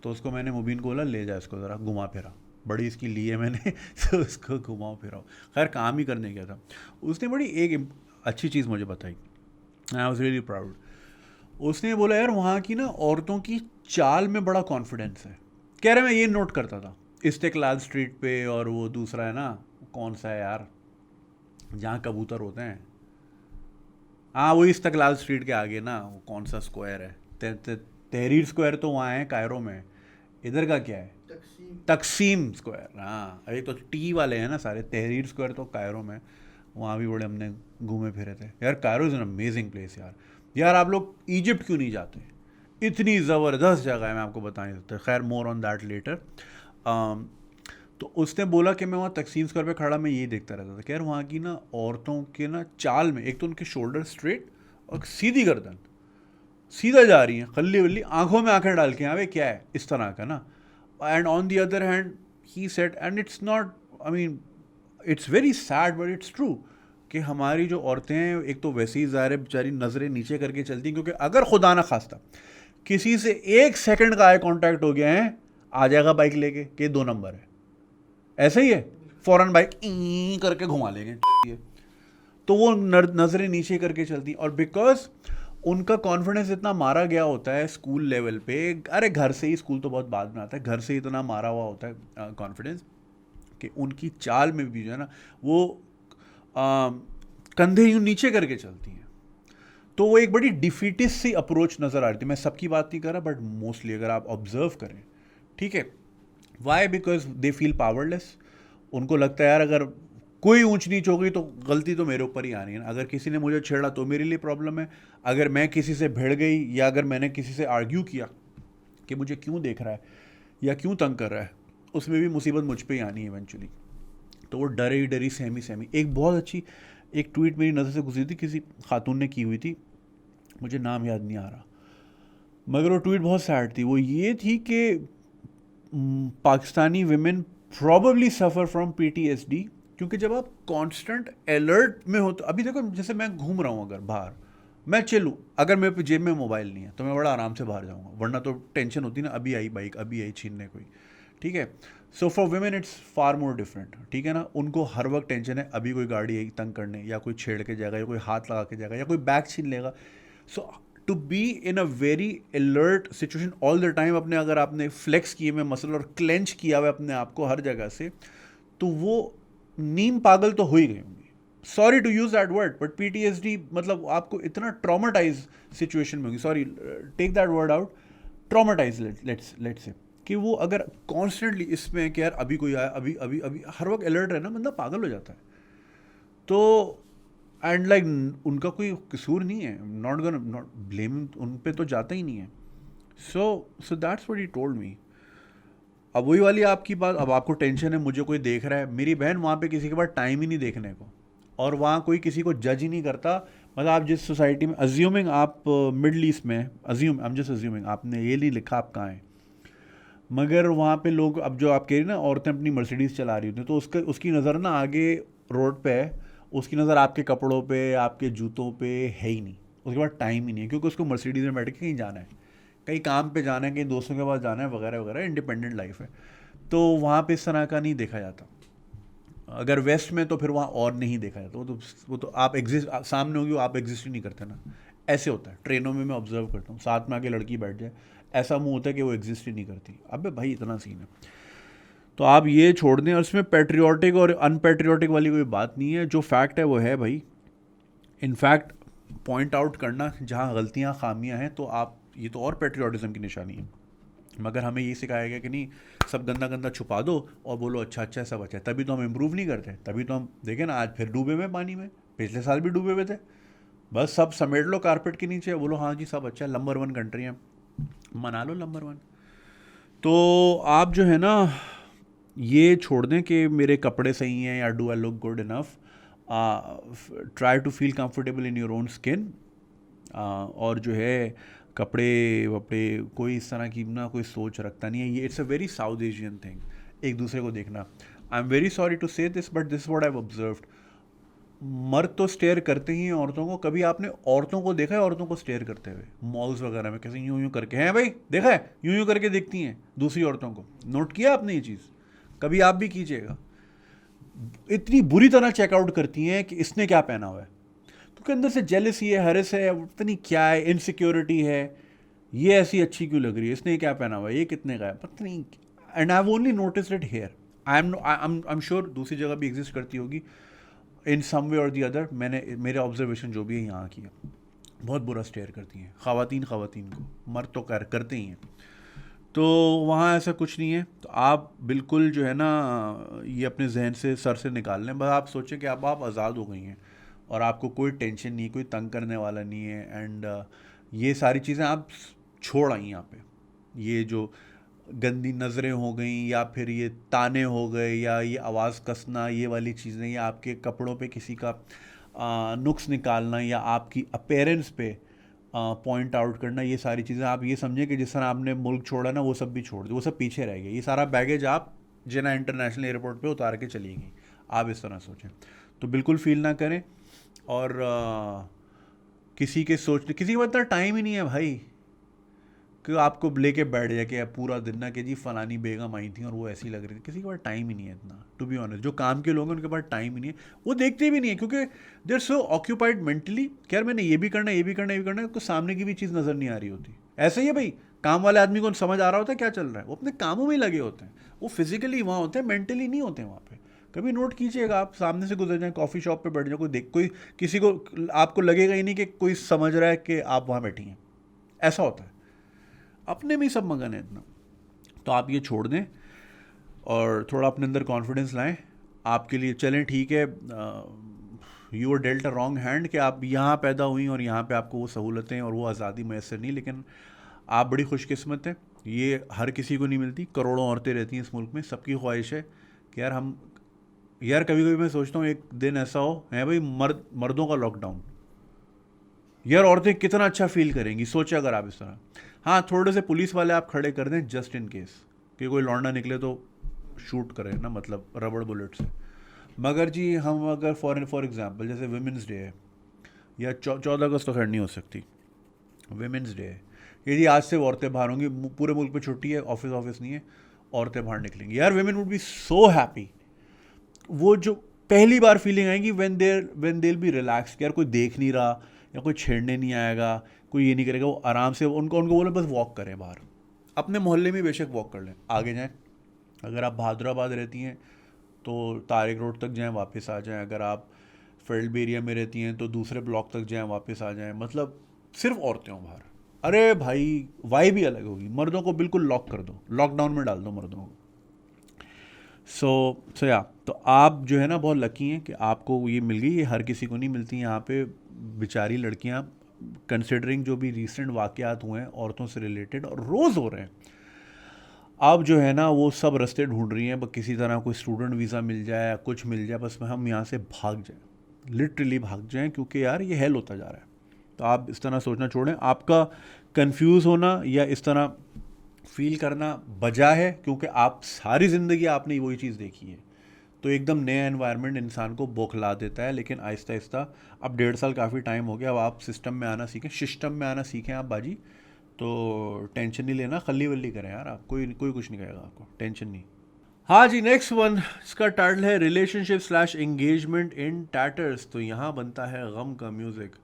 तो उसको मैंने मुबीन को बोला ले जा इसको ज़रा घुमा फिरा, बड़ी इसकी ली है मैंने तो उसको घुमाओ फिराओ। खैर काम ही करने गया था। उसने बड़ी एक अच्छी चीज़ मुझे बताई, आई वॉज रियली प्राउड। उसने बोला यार वहाँ की ना औरतों की चाल में बड़ा कॉन्फिडेंस है। कह रहे मैं ये नोट करता था इस्तेकलाल स्ट्रीट पे, और वो दूसरा है ना, कौन सा है यार जहाँ कबूतर होते हैं, हाँ वो इस्तेकलाल स्ट्रीट के आगे ना, वो कौन सा स्क्वायर है, तहरीर स्क्वायर तो वहाँ है कायरो में, इधर का क्या है, तकसीम स्क्वायर। हाँ अरे तो टी वाले हैं ना सारे, तहरीर स्क्वायर तो कायरो में, वहाँ भी बड़े हमने घूमे फिरे थे यार। Cairo is an amazing place यार। यार आप लोग इजिप्ट क्यों नहीं जाते, इतनी ज़बरदस्त जगह है, मैं आपको बता नहीं सकता। खैर मोर ऑन दैट लेटर। तो उसने बोला कि मैं वहाँ तकसीम स्क्वायर पे खड़ा मैं यही देखता रहता था कि यार वहाँ की ना औरतों के ना चाल में, एक तो उनके शोल्डर स्ट्रेट और सीधी गर्दन, सीधा जा रही हैं, खल्ली वल्ली, आंखों में आंखें डाल के, हाँ भाई क्या है इस तरह का ना। And on the other hand he said, and it's not, I mean it's very sad but it's true, कि हमारी जो औरतें हैं एक तो वैसे ही ज़ाहिर बेचारी नज़रें नीचे करके चलती हैं, क्योंकि अगर खुदा ना खास्ता किसी से 1 सेकंड का आई कांटेक्ट हो गया है, आ जाएगा बाइक लेके कि 2 नंबर है, ऐसा ही है, फ़ौरन बाइक करके घुमा लेंगे। तो वो नज़रें नीचे करके चलती, और बिकॉज उनका कॉन्फिडेंस इतना मारा गया होता है स्कूल लेवल पे, अरे घर से ही, स्कूल तो बहुत बाद में आता है, घर से ही इतना मारा हुआ होता है कॉन्फिडेंस, कि उनकी चाल में भी जो है ना वो कंधे यूँ नीचे करके चलती हैं। तो वो एक बड़ी डिफीटिस्ट सी अप्रोच नज़र आ रही थी। मैं सबकी बात नहीं कर रहा, बट मोस्टली अगर आप ऑब्जर्व करें, ठीक है। Why? Because they feel powerless. उनको लगता है यार अगर कोई ऊंच नीच हो गई तो गलती तो मेरे ऊपर ही आनी है ना, अगर किसी ने मुझे छेड़ा तो मेरे लिए प्रॉब्लम है, अगर मैं किसी से भिड़ गई या अगर मैंने किसी से आर्ग्यू किया कि मुझे क्यों देख रहा है या क्यों तंग कर रहा है, उसमें भी मुसीबत मुझ पे ही आनी है इवेंचुअली। तो वो डरी सहमी। एक बहुत अच्छी एक ट्वीट मेरी नज़र से गुजरी थी, किसी खातून ने की हुई थी, मुझे नाम याद नहीं आ रहा, मगर वो ट्वीट बहुत सैड थी। वो ये थी कि Pakistani women probably suffer from PTSD, क्योंकि जब आप कांस्टेंट अलर्ट में हो तो, अभी देखो जैसे मैं घूम रहा हूँ, अगर बाहर मैं चलूँ, अगर मेरे पे जेब में मोबाइल नहीं है तो मैं बड़ा आराम से बाहर जाऊँगा, वरना तो टेंशन होती ना, अभी आई बाइक, अभी आई छीनने कोई, ठीक है। So for women it's far more different, ठीक है ना। उनको हर वक्त टेंशन है, अभी कोई गाड़ी आई तंग करने, या कोई छेड़ के जाएगा, या कोई हाथ लगा के जाएगा, या कोई बैग छीन लेगा। So to be in a very alert situation all the time, अपने अगर आपने फ्लेक्स किए हुए मसल और क्लेंच किया हुआ अपने आप को हर जगह से, तो वो नीम पागल तो हो ही गए होंगे। Sorry to use that word, but PTSD मतलब आपको इतना ट्रॉमाटाइज सिचुएशन में होगी, sorry take that word out, traumatise let's say, कि वो अगर कॉन्स्टेंटली इसमें कि यार अभी कोई आया, अभी अभी अभी हर वक्त अलर्ट रहना, बंदा पागल हो जाता है। तो एंड लाइक उनका कोई कसूर नहीं है, नॉट ब्लेम उन पे तो जाता ही नहीं है। So that's what he told me. अब वही वाली आपकी बात, अब आपको टेंशन है मुझे कोई देख रहा है, मेरी बहन वहाँ पे किसी के पास टाइम ही नहीं देखने को, और वहाँ कोई किसी को जज ही नहीं करता। मतलब आप जिस सोसाइटी में, अज्यूमिंग आप मिडल ईस्ट में, आई एम जस्ट अज्यूमिंग, आपने ये नहीं लिखा आप कहाँ हैं, मगर वहाँ पे लोग, अब जो आप कह रही ना औरतें अपनी मर्सिडीज़ चला रही होती हैं, तो उसकी नज़र ना आगे रोड पे है, उसकी नज़र आपके कपड़ों पे, आपके जूतों पे है ही नहीं, उसके बाद टाइम ही नहीं है, क्योंकि उसको मर्सिडीज में बैठ के कहीं जाना है, कहीं काम पे जाना है, कहीं दोस्तों के पास जाना है, वगैरह वगैरह, इंडिपेंडेंट लाइफ है। तो वहाँ पे इस तरह का नहीं देखा जाता। अगर वेस्ट में तो फिर वहाँ और नहीं देखा जाता, वो तो आप एग्जिस्ट सामने होगी, वो आप एग्जिस्ट ही नहीं करते ना। ऐसे होता है ट्रेनों में, मैं ऑब्जर्व करता हूँ, साथ में आके लड़की बैठ जाए, ऐसा मुंह होता है कि वो एग्जिस्ट ही नहीं करती। अबे भाई इतना सीन है। तो आप ये छोड़ दें, और इसमें पेट्रियाटिक और अनपेट्रियाटिक वाली कोई बात नहीं है। जो फैक्ट है वो है भाई। इनफैक्ट पॉइंट आउट करना जहाँ गलतियाँ खामियाँ हैं, तो आप ये तो और पेट्रियाटिज़म की निशानी है। मगर हमें ये सिखाया गया कि नहीं, सब गंदा गंदा छुपा दो और बोलो अच्छा अच्छा है, सब अच्छा है। तभी तो हम इम्प्रूव नहीं करते, तभी तो हम देखें ना आज फिर डूबे में पानी में, पिछले साल भी डूबे हुए थे। बस सब समेट लो कारपेट के नीचे, बोलो हाँ जी सब अच्छा है, नंबर 1 कंट्री है, मना लो नंबर 1। तो आप जो है ना ये छोड़ दें कि मेरे कपड़े सही हैं या do I look good enough. Try to feel comfortable in your own skin. और जो है कपड़े वपड़े कोई इस तरह की ना कोई सोच रखता नहीं है। ये it's a very South Asian thing, एक दूसरे को देखना। I am very sorry to say this, but this what I have observed. मर्द तो स्टेयर करते ही हैं औरतों को। कभी आपने औरतों को देखा है औरतों को स्टेयर करते हुए मॉल्स वगैरह में? कैसे यूं यूं करके, हैं भाई देखा है, यूं यूं करके देखती हैं दूसरी औरतों को। नोट किया आपने ये चीज़? कभी आप भी कीजिएगा। इतनी बुरी तरह चेकआउट करती हैं कि इसने क्या पहना हुआ है, क्योंकि अंदर से जेलसी है, हरस है, पता नहीं क्या है, इनसिक्योरिटी है। ये ऐसी अच्छी क्यों लग रही है, इसने क्या पहना हुआ है, ये कितने का है, पता नहीं। And I have only notice it here. I am sure दूसरी जगह भी एग्जिस्ट करती होगी इन सम वे और दी अदर। मैंने मेरे ऑब्जर्वेशन जो भी है यहाँ की है, बहुत बुरा स्टेयर करती हैं ख़वातीन को। मर्द तो करते ही हैं। तो वहाँ ऐसा कुछ नहीं है। तो आप बिल्कुल जो है ना ये अपने जहन से सर से निकाल लें। बस आप सोचें कि अब आप आज़ाद हो गई हैं और आपको कोई टेंशन नहीं, कोई तंग करने वाला नहीं है। एंड ये सारी चीज़ें आप छोड़ आई यहाँ पे। ये जो गंदी नज़रें हो गई, या फिर ये ताने हो गए, या ये आवाज़ कसना, ये वाली चीज़ें, या आपके कपड़ों पे किसी का नुक्स निकालना, या आपकी अपीयरेंस पे पॉइंट आउट करना, ये सारी चीज़ें आप ये समझें कि जिस तरह आपने मुल्क छोड़ा ना, वो सब भी छोड़ दो, वो सब पीछे रह गया। ये सारा बैगेज आप जिना इंटरनेशनल एयरपोर्ट पे उतार के चलिएगी। आप इस तरह सोचें तो बिल्कुल फील ना करें। और किसी के सोचने, किसी के पास इतना टाइम ही नहीं है भाई कि आपको लेके बैठ जाए कि पूरा दिन ना कि जी फलानी बेगम आई थी और वो ऐसी लग रही थी। किसी के पास टाइम ही नहीं है इतना, टू बी ऑनेस्ट। जो काम के लोग हैं उनके पास टाइम ही नहीं है, वो देखते भी नहीं है, क्योंकि they are so occupied mentally कि यार मैंने ये भी करना है, ये भी करना है, ये भी करना है। कुछ सामने की भी चीज़ नज़र नहीं आ रही होती। ऐसे ही है भाई, काम वाले आदमी को समझ आ रहा होता है क्या चल रहा है, वो अपने कामों में ही लगे होते हैं। वो फिजिकली वहाँ होते हैं, मेंटली नहीं होते वहाँ पे। कभी नोट कीजिएगा, आप सामने से गुजर जाएं, कॉफ़ी शॉप पे बैठ जाए, कोई किसी को आपको लगेगा ही नहीं कि कोई समझ रहा है कि आप वहाँ बैठी हैं। ऐसा होता है, अपने में ही सब मगन है इतना। तो आप ये छोड़ दें और थोड़ा अपने अंदर कॉन्फिडेंस लाएं। आपके लिए चलें ठीक है, you are dealt a wrong hand कि आप यहाँ पैदा हुई और यहाँ पे आपको वो सहूलतें और वो आज़ादी मैसर नहीं, लेकिन आप बड़ी खुशकिस्मत हैं। ये हर किसी को नहीं मिलती। करोड़ों औरतें रहती हैं इस मुल्क में, सबकी ख्वाहिश है कि यार कभी कभी मैं सोचता हूँ एक दिन ऐसा हो है भाई, मर्दों का लॉकडाउन, यार औरतें कितना अच्छा फील करेंगी। सोचे अगर आप इस तरह। हाँ, थोड़े से पुलिस वाले आप खड़े कर दें जस्ट इन केस कि कोई लौंडा निकले तो शूट करें ना, मतलब रबड़ बुलेट से। मगर जी हम अगर फॉर एग्जांपल जैसे विमेंस डे है, या 14 अगस्त तो खैर नहीं हो सकती, विमेंस डे है, यदि आज से औरतें बाहर होंगी, पूरे मुल्क में छुट्टी है, ऑफिस नहीं है, औरतें बाहर निकलेंगी, यार women would be so happy. वो जो पहली बार फीलिंग आएगी व्हेन दे बी रिलैक्स, यार कोई देख नहीं रहा, या कोई छेड़ने नहीं आएगा, कोई ये नहीं करेगा, वो आराम से उनको बोले बस वॉक करें बाहर, अपने मोहल्ले में बेशक वॉक कर लें, आगे जाएं। अगर आप बहादुराबाद रहती हैं तो तारिक रोड तक जाएं, वापस आ जाएं। अगर आप फील्ड एरिया में रहती हैं तो दूसरे ब्लॉक तक जाएं, वापस आ जाएं। मतलब सिर्फ औरतें हों बाहर, अरे भाई वाइब भी अलग होगी। मर्दों को बिल्कुल लॉक कर दो, लॉकडाउन में डाल दो मर्दों को। सो या तो आप जो है ना बहुत लकी हैं कि आपको ये मिल गई। ये हर किसी को नहीं मिलती। यहाँ पे बेचारी लड़कियाँ, कंसिडरिंग जो भी रिसेंट वाक़यात हुए हैं औरतों से रिलेटेड और रोज़ हो रहे हैं, अब जो है ना वो सब रास्ते ढूंढ रही हैं, बस किसी तरह कोई स्टूडेंट वीज़ा मिल जाए या कुछ मिल जाए, बस हम यहाँ से भाग जाएं, लिटरली भाग जाएं, क्योंकि यार ये हेल होता जा रहा है। तो आप इस तरह सोचना छोड़ें। आपका कंफ्यूज होना या इस तरह फील करना बजा है, क्योंकि आप सारी ज़िंदगी आपने वही चीज़ देखी है। तो एकदम नया एनवायरनमेंट इंसान को बौखला देता है। लेकिन आहिस्ता आहिस्ता, अब 1.5 साल काफ़ी टाइम हो गया, अब आप सिस्टम में आना सीखें, सिस्टम में आना सीखें आप बाजी। तो टेंशन नहीं लेना, खल्ली वल्ली करें यार, आप कोई कोई कुछ नहीं कहेगा आपको, टेंशन नहीं। हाँ जी, नेक्स्ट वन, इसका टाइटल है रिलेशनशिप स्लैश एंगेजमेंट इन टैटर्स। तो यहाँ बनता है गम का म्यूजिक।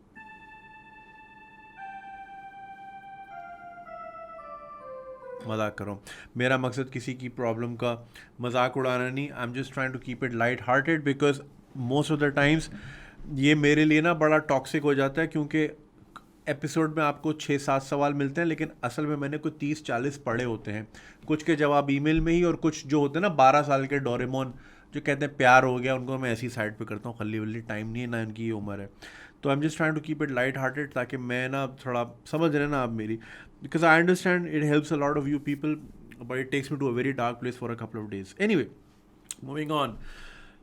मजाक करो, मेरा मकसद किसी की प्रॉब्लम का मजाक उड़ाना नहीं। I am just trying to keep it light hearted, because most of the times ये मेरे लिए ना बड़ा टॉक्सिक हो जाता है, क्योंकि एपिसोड में आपको 6-7 सवाल मिलते हैं, लेकिन असल में मैंने कुछ 30-40 पढ़े होते हैं। कुछ के जवाब ईमेल में ही, और कुछ जो होते हैं ना 12 साल के डोरेमोन जो कहते हैं प्यार हो गया, उनको मैं ऐसी साइड पे करता हूँ, खल्ली वल्ली टाइम नहीं है ना, इनकी ये उम्र है। तो I am just trying to keep it light hearted, ताकि मैं ना थोड़ा समझ रहे ना आप मेरी, because I understand it helps a lot of you people, but it takes me to a very dark place for a couple of days. Anyway, moving on.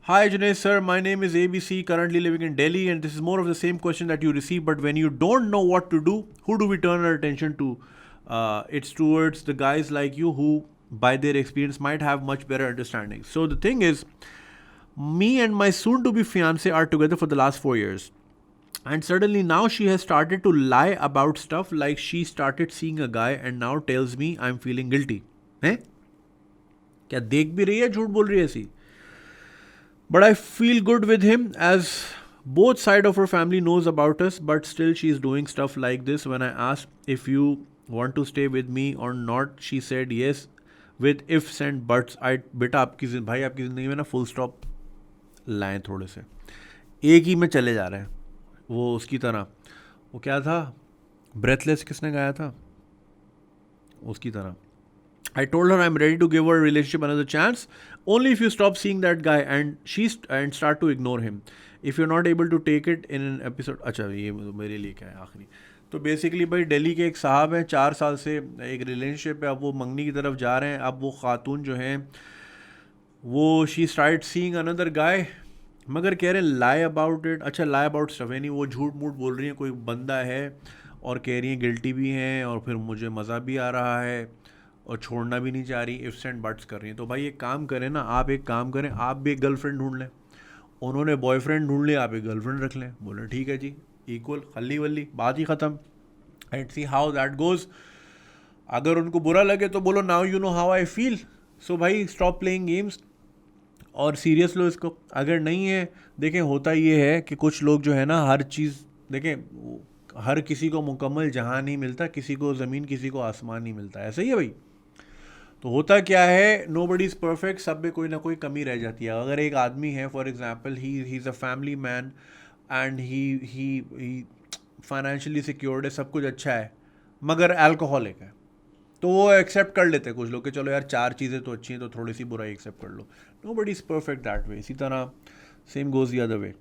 Hi Junaid sir, my name is ABC, currently living in Delhi, and this is more of the same question that you receive, but when you don't know what to do, who do we turn our attention to? It's towards the guys like you who, by their experience, might have much better understanding. So the thing is, me and my soon-to-be fiance are together for the last 4 years. And suddenly now she has started to lie about stuff, like she started seeing a guy and now tells me I'm feeling guilty. हैं? क्या देख भी रही है, झूठ बोल रही है ऐसी? But I feel good with him, as both side of her family knows about us, but still she's doing stuff like this. When I asked if you want to stay with me or not, she said yes with ifs and buts. बेटा आपकी ज़िंदगी में ना full stop लाएं थोड़े से, एक ही में चले जा रहे हैं। वो उसकी तरह, वो क्या था, ब्रेथलेस किसने गाया था, उसकी तरह। I told her I'm ready to give her relationship another chance, only if you stop seeing that guy and start to ignore him. If you're not able to take it in an episode. अच्छा, ये मेरे लिए क्या है आखिरी। तो basically भाई, दिल्ली के एक साहब हैं, 4 साल से एक रिलेशनशिप है, अब वो मंगनी की तरफ जा रहे हैं। अब वो खातून जो हैं वो she start seeing another guy, मगर कह रहे हैं लाई अबाउट इट। अच्छा, लाई अबाउट स्टफ, यानी वो झूठ मूठ बोल रही हैं, कोई बंदा है और कह रही हैं गिल्टी भी हैं, और फिर मुझे मज़ा भी आ रहा है और छोड़ना भी नहीं चाह रही, इफ्स एंड बट्स कर रही हैं। तो भाई एक काम करें ना, आप एक काम करें, आप भी एक गर्लफ्रेंड ढूंढ लें। उन्होंने बॉयफ्रेंड ढूंढ लिया, आप एक गर्लफ्रेंड रख लें। बोले ठीक है जी, इक्वल, खल्ली वल्ली, बात ही ख़त्म। And see how that goes. अगर उनको बुरा लगे तो बोलो now you know how I feel, so भाई स्टॉप प्लेइंग गेम्स और सीरियस लो इसको। अगर नहीं है, देखें होता ये है कि कुछ लोग जो है ना, हर चीज़ देखें, हर किसी को मुकम्मल जहां नहीं मिलता, किसी को ज़मीन, किसी को आसमान नहीं मिलता, ऐसा ही है भाई। तो होता क्या है, नो बडी इज़ परफेक्ट, सब में कोई ना कोई कमी रह जाती है। अगर एक आदमी है, for example he is a family man and he financially secured है, सब कुछ अच्छा है, मगर अल्कोहलिक है, तो वो एक्सेप्ट कर लेते हैं कुछ लोग कि चलो यार 4 चीज़ें तो अच्छी हैं, तो थोड़ी सी बुराई एक्सेप्ट कर लो। Nobody is perfect that way. इसी तरह same goes the other way,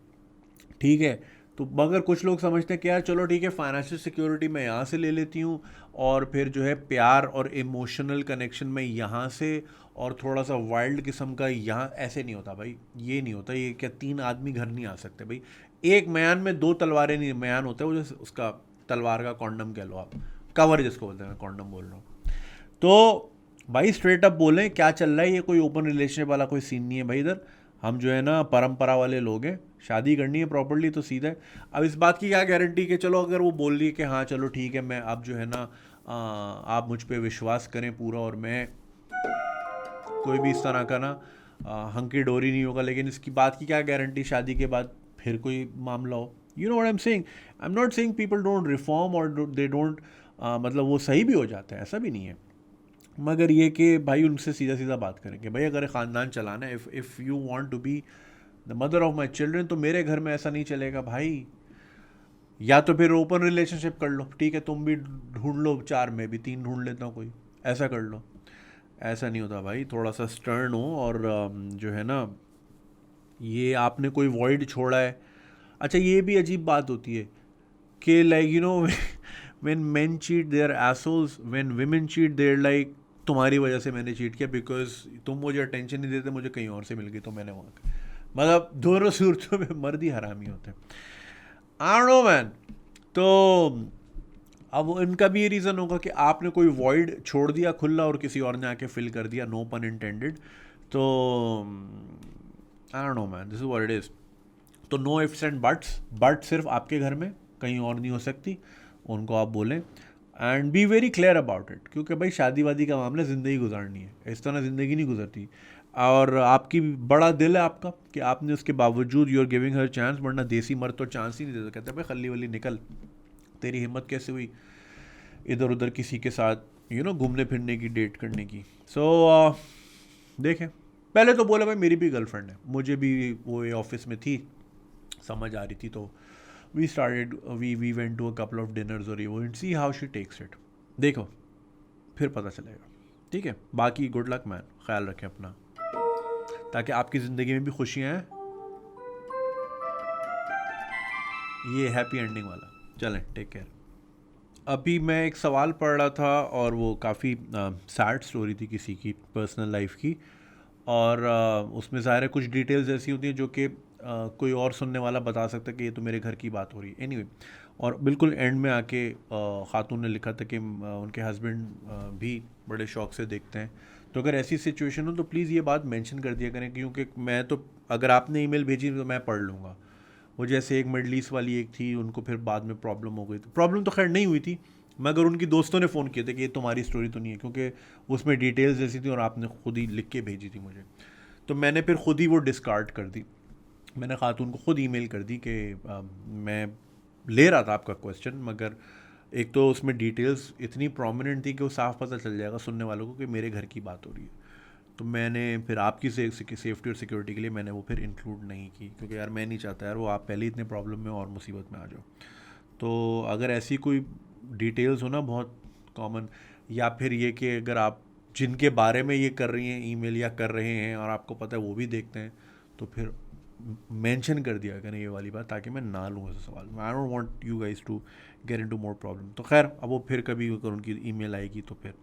ठीक है। तो मगर कुछ लोग समझते हैं कि यार चलो ठीक है, फाइनेंशियल सिक्योरिटी मैं यहाँ से ले लेती हूँ, और फिर जो है प्यार और इमोशनल कनेक्शन में यहाँ से, और थोड़ा सा वाइल्ड किस्म का यहाँ। ऐसे नहीं होता भाई, ये नहीं होता। ये क्या 3 आदमी घर नहीं आ सकते भाई? एक म्यान में 2 तलवारें नहीं, म्यान होता है वो, जो उसका तलवार का कॉन्डम कह लो आप, कवर जिसको बोलते हैं, मैं कॉन्डम बोल रहा हूँ। तो भाई स्ट्रेट अप बोलें क्या चल रहा है, ये कोई ओपन रिलेशनशिप वाला कोई सीन नहीं है भाई। इधर हम जो है ना परंपरा वाले लोग हैं, शादी करनी है प्रॉपर्ली तो सीधा है। अब इस बात की क्या गारंटी कि चलो अगर वो बोल रही है कि हाँ चलो ठीक है, मैं अब जो है ना आप मुझ पे विश्वास करें पूरा, और मैं कोई भी इस तरह का ना हंकी डोरी नहीं होगा, लेकिन इसकी बात की क्या गारंटी शादी के बाद फिर कोई मामला हो। You know what I am saying. I am not saying people don't reform और दे डोंट, मतलब वो सही भी हो जाते हैं, ऐसा भी नहीं है, मगर ये कि भाई उनसे सीधा सीधा बात करेंगे। भाई अगर ख़ानदान चलाना है, if you want to be the mother of my children, तो मेरे घर में ऐसा नहीं चलेगा भाई। या तो फिर ओपन रिलेशनशिप कर लो, ठीक है, तुम भी ढूंढ लो, 4 में भी 3 ढूंढ लेता हूँ कोई, ऐसा कर लो। ऐसा नहीं होता भाई, थोड़ा सा स्टर्न हो, और जो है ना, ये आपने कोई वॉइड छोड़ा है। अच्छा, ये भी अजीब बात होती है कि like you know when men cheat they're assholes, when women cheat they're like तुम्हारी वजह से मैंने चीट किया, बिकॉज तुम मुझे अटेंशन नहीं देते, मुझे कहीं और से मिल गई तो मैंने वहाँ, मतलब दोनों सूरतों में मर्द ही हरामी होते हैं। आई डोंट नो मैन। तो अब इनका भी ये रीज़न होगा कि आपने कोई वॉइड छोड़ दिया खुला और किसी और ने आके फिल कर दिया, नो पन इंटेंडेड। तो I don't know man, this is what it is. तो no ifs and buts, but सिर्फ आपके घर में, कहीं और नहीं हो सकती, उनको आप बोलें। And be very clear about it, क्योंकि भाई शादी वादी का मामला, ज़िंदगी गुजारनी है, इस तरह ज़िंदगी नहीं गुजरती। और आपकी बड़ा दिल है आपका कि आपने उसके बावजूद you are giving her chance, वरना देसी मर्द तो चांस ही नहीं देता, कहते हैं भाई खली वली निकल, तेरी हिम्मत कैसे हुई इधर उधर किसी के साथ घूमने फिरने की, डेट करने की। सो देखें, पहले तो बोला भाई मेरी भी गर्लफ्रेंड है, मुझे भी वो ऑफिस में थी, समझ आ रही थी, तो we went to a couple of dinners और ये वो, see how she takes it, देखो फिर पता चलेगा, ठीक है। बाकी गुड लक मैन, ख्याल रखें अपना, ताकि आपकी ज़िंदगी में भी खुशियाँ हैं, ये हैप्पी एंडिंग वाला। चलें, टेक केयर। अभी मैं एक सवाल पढ़ रहा था और वो काफ़ी सैड स्टोरी थी किसी की पर्सनल लाइफ की, और उसमें ज़ाहिर है कुछ डिटेल्स ऐसी होती हैं जो कि कोई और सुनने वाला बता सकता है कि ये तो मेरे घर की बात हो रही है, एनीवे। और बिल्कुल एंड में आके ख़ातून ने लिखा था कि उनके हस्बैंड भी बड़े शौक से देखते हैं। तो अगर ऐसी सिचुएशन हो तो प्लीज़ ये बात मेंशन कर दिया करें, क्योंकि मैं तो, अगर आपने ईमेल भेजी तो मैं पढ़ लूँगा। वो जैसे एक मिडल ईस्ट वाली एक थी, उनको फिर बाद में प्रॉब्लम हो गई थी, प्रॉब्लम तो खैर नहीं हुई थी, मगर उनकी दोस्तों ने फ़ोन किए थे कि ये तुम्हारी स्टोरी तो नहीं है, क्योंकि उसमें डिटेल्स ऐसी थी और आपने खुद ही लिख के भेजी थी मुझे। तो मैंने फिर खुद ही वो डिस्कार्ड कर दी, मैंने खातून को खुद ईमेल कर दी कि मैं ले रहा था आपका क्वेश्चन, मगर एक तो उसमें डिटेल्स इतनी प्रोमिनेंट थी कि वो साफ पता चल जाएगा सुनने वालों को कि मेरे घर की बात हो रही है। तो मैंने फिर आपकी सेफ्टी और सिक्योरिटी के लिए मैंने वो फिर इंक्लूड नहीं की, क्योंकि यार मैं नहीं चाहता यार वो आप पहले ही इतने प्रॉब्लम में और मुसीबत में आ जाओ। तो अगर ऐसी कोई डिटेल्स हो ना बहुत कॉमन, या फिर ये कि अगर आप जिनके बारे में ये कर रही हैं ईमेल या कर रहे हैं और आपको पता है वो भी देखते हैं, तो फिर मेंशन कर दिया करें ये वाली बात, ताकि मैं ना लूँ ऐसा सवाल। I don't want you guys to get into more problem. तो खैर अब वो फिर कभी अगर उनकी ईमेल आएगी तो फिर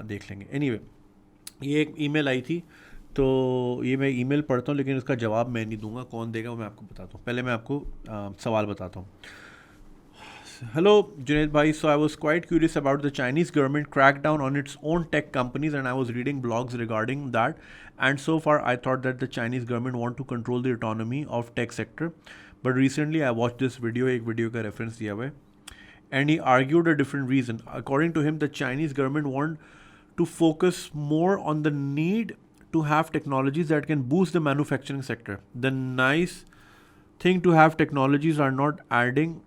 देख लेंगे। एनीवे, ये एक ईमेल आई थी, तो ये मैं ईमेल पढ़ता हूँ, लेकिन इसका जवाब मैं नहीं दूंगा, कौन देगा वो मैं आपको बताता हूँ। पहले मैं आपको सवाल बताता हूँ। Hello, Junaid bhai. So I was quite curious about the Chinese government crackdown on its own tech companies, and I was reading blogs regarding that. And so far, I thought that the Chinese government want to control the autonomy of tech sector. But recently, I watched this video, एक video का reference दिया हुआ है, and he argued a different reason. According to him, the Chinese government want to focus more on the need to have technologies that can boost the manufacturing sector. The nice thing to have technologies are not adding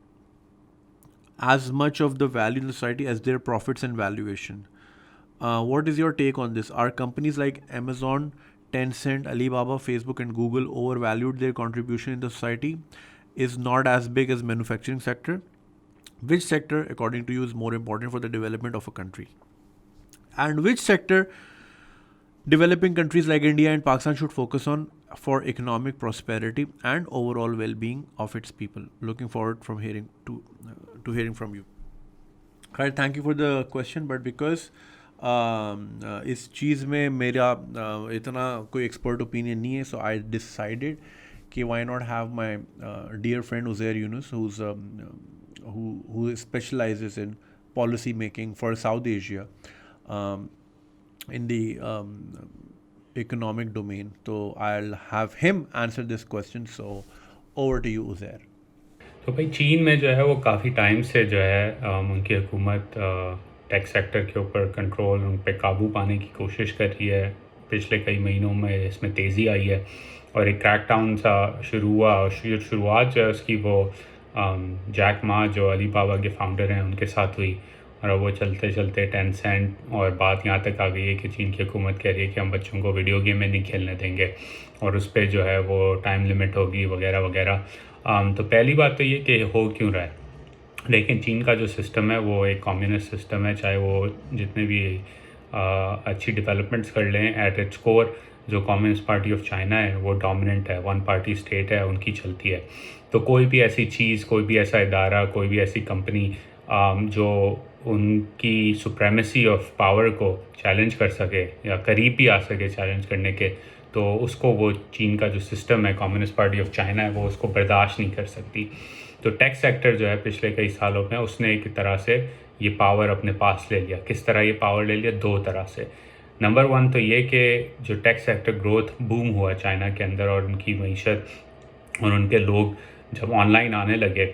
as much of the value in the society as their profits and valuation. What is your take on this? Are companies like Amazon, Tencent, Alibaba, Facebook and Google overvalued? Their contribution in the society is not as big as manufacturing sector. Which sector, according to you, is more important for the development of a country? And which sector developing countries like India and Pakistan should focus on for economic prosperity and overall well-being of its people? Looking forward from hearing from you. खैर, thank you for the question, but because इस चीज़ में मेरा इतना कोई expert opinion नहीं है, so I decided कि why not have my dear friend Uzair Younus, who specializes in policy making for South Asia in the economic domain. So I'll have him answer this question. So over to you, Uzair. तो भाई चीन में जो है वो काफ़ी time से जो है उनकी हुकूमत टेक सेक्टर के ऊपर कंट्रोल, उन पर काबू पाने की कोशिश कर रही है। पिछले कई महीनों में इसमें तेज़ी आई है और एक क्रैकडाउन सा शुरू हुआ, और शुरुआत जो है उसकी वो जैक मा जो अली बाबा के फाउंडर हैं उनके साथ हुई, और अब वो चलते चलते टेंसेंट, और बात यहाँ तक आ गई है कि चीन की हुकूमत कह रही है कि हम बच्चों को वीडियो गेम में नहीं खेलने देंगे और उस पर जो है वो टाइम लिमिट होगी वगैरह वगैरह। तो पहली बात तो ये कि हो क्यों रहा है, लेकिन चीन का जो सिस्टम है वो एक कम्युनिस्ट सिस्टम है, चाहे वो जितने भी अच्छी डेवलपमेंट्स कर लें, एट इट्स कोर जो कम्युनिस्ट पार्टी ऑफ चाइना है वो डोमिनेंट है, वन पार्टी स्टेट है, उनकी चलती है। तो कोई भी ऐसी चीज़, कोई भी ऐसा इदारा, कोई भी ऐसी कंपनी जो उनकी सुप्रेमेसी ऑफ पावर को चैलेंज कर सके या करीब भी आ सके चैलेंज करने के, तो उसको वो चीन का जो सिस्टम है, कम्युनिस्ट पार्टी ऑफ चाइना है, वो उसको बर्दाश्त नहीं कर सकती। तो टेक सेक्टर जो है पिछले कई सालों में उसने एक तरह से ये पावर अपने पास ले लिया। किस तरह ये पावर ले लिया? दो तरह से। नंबर वन तो ये कि जो टेक सेक्टर ग्रोथ बूम हुआ चाइना के अंदर और उनकी मईशत और उनके लोग जब ऑनलाइन आने लगे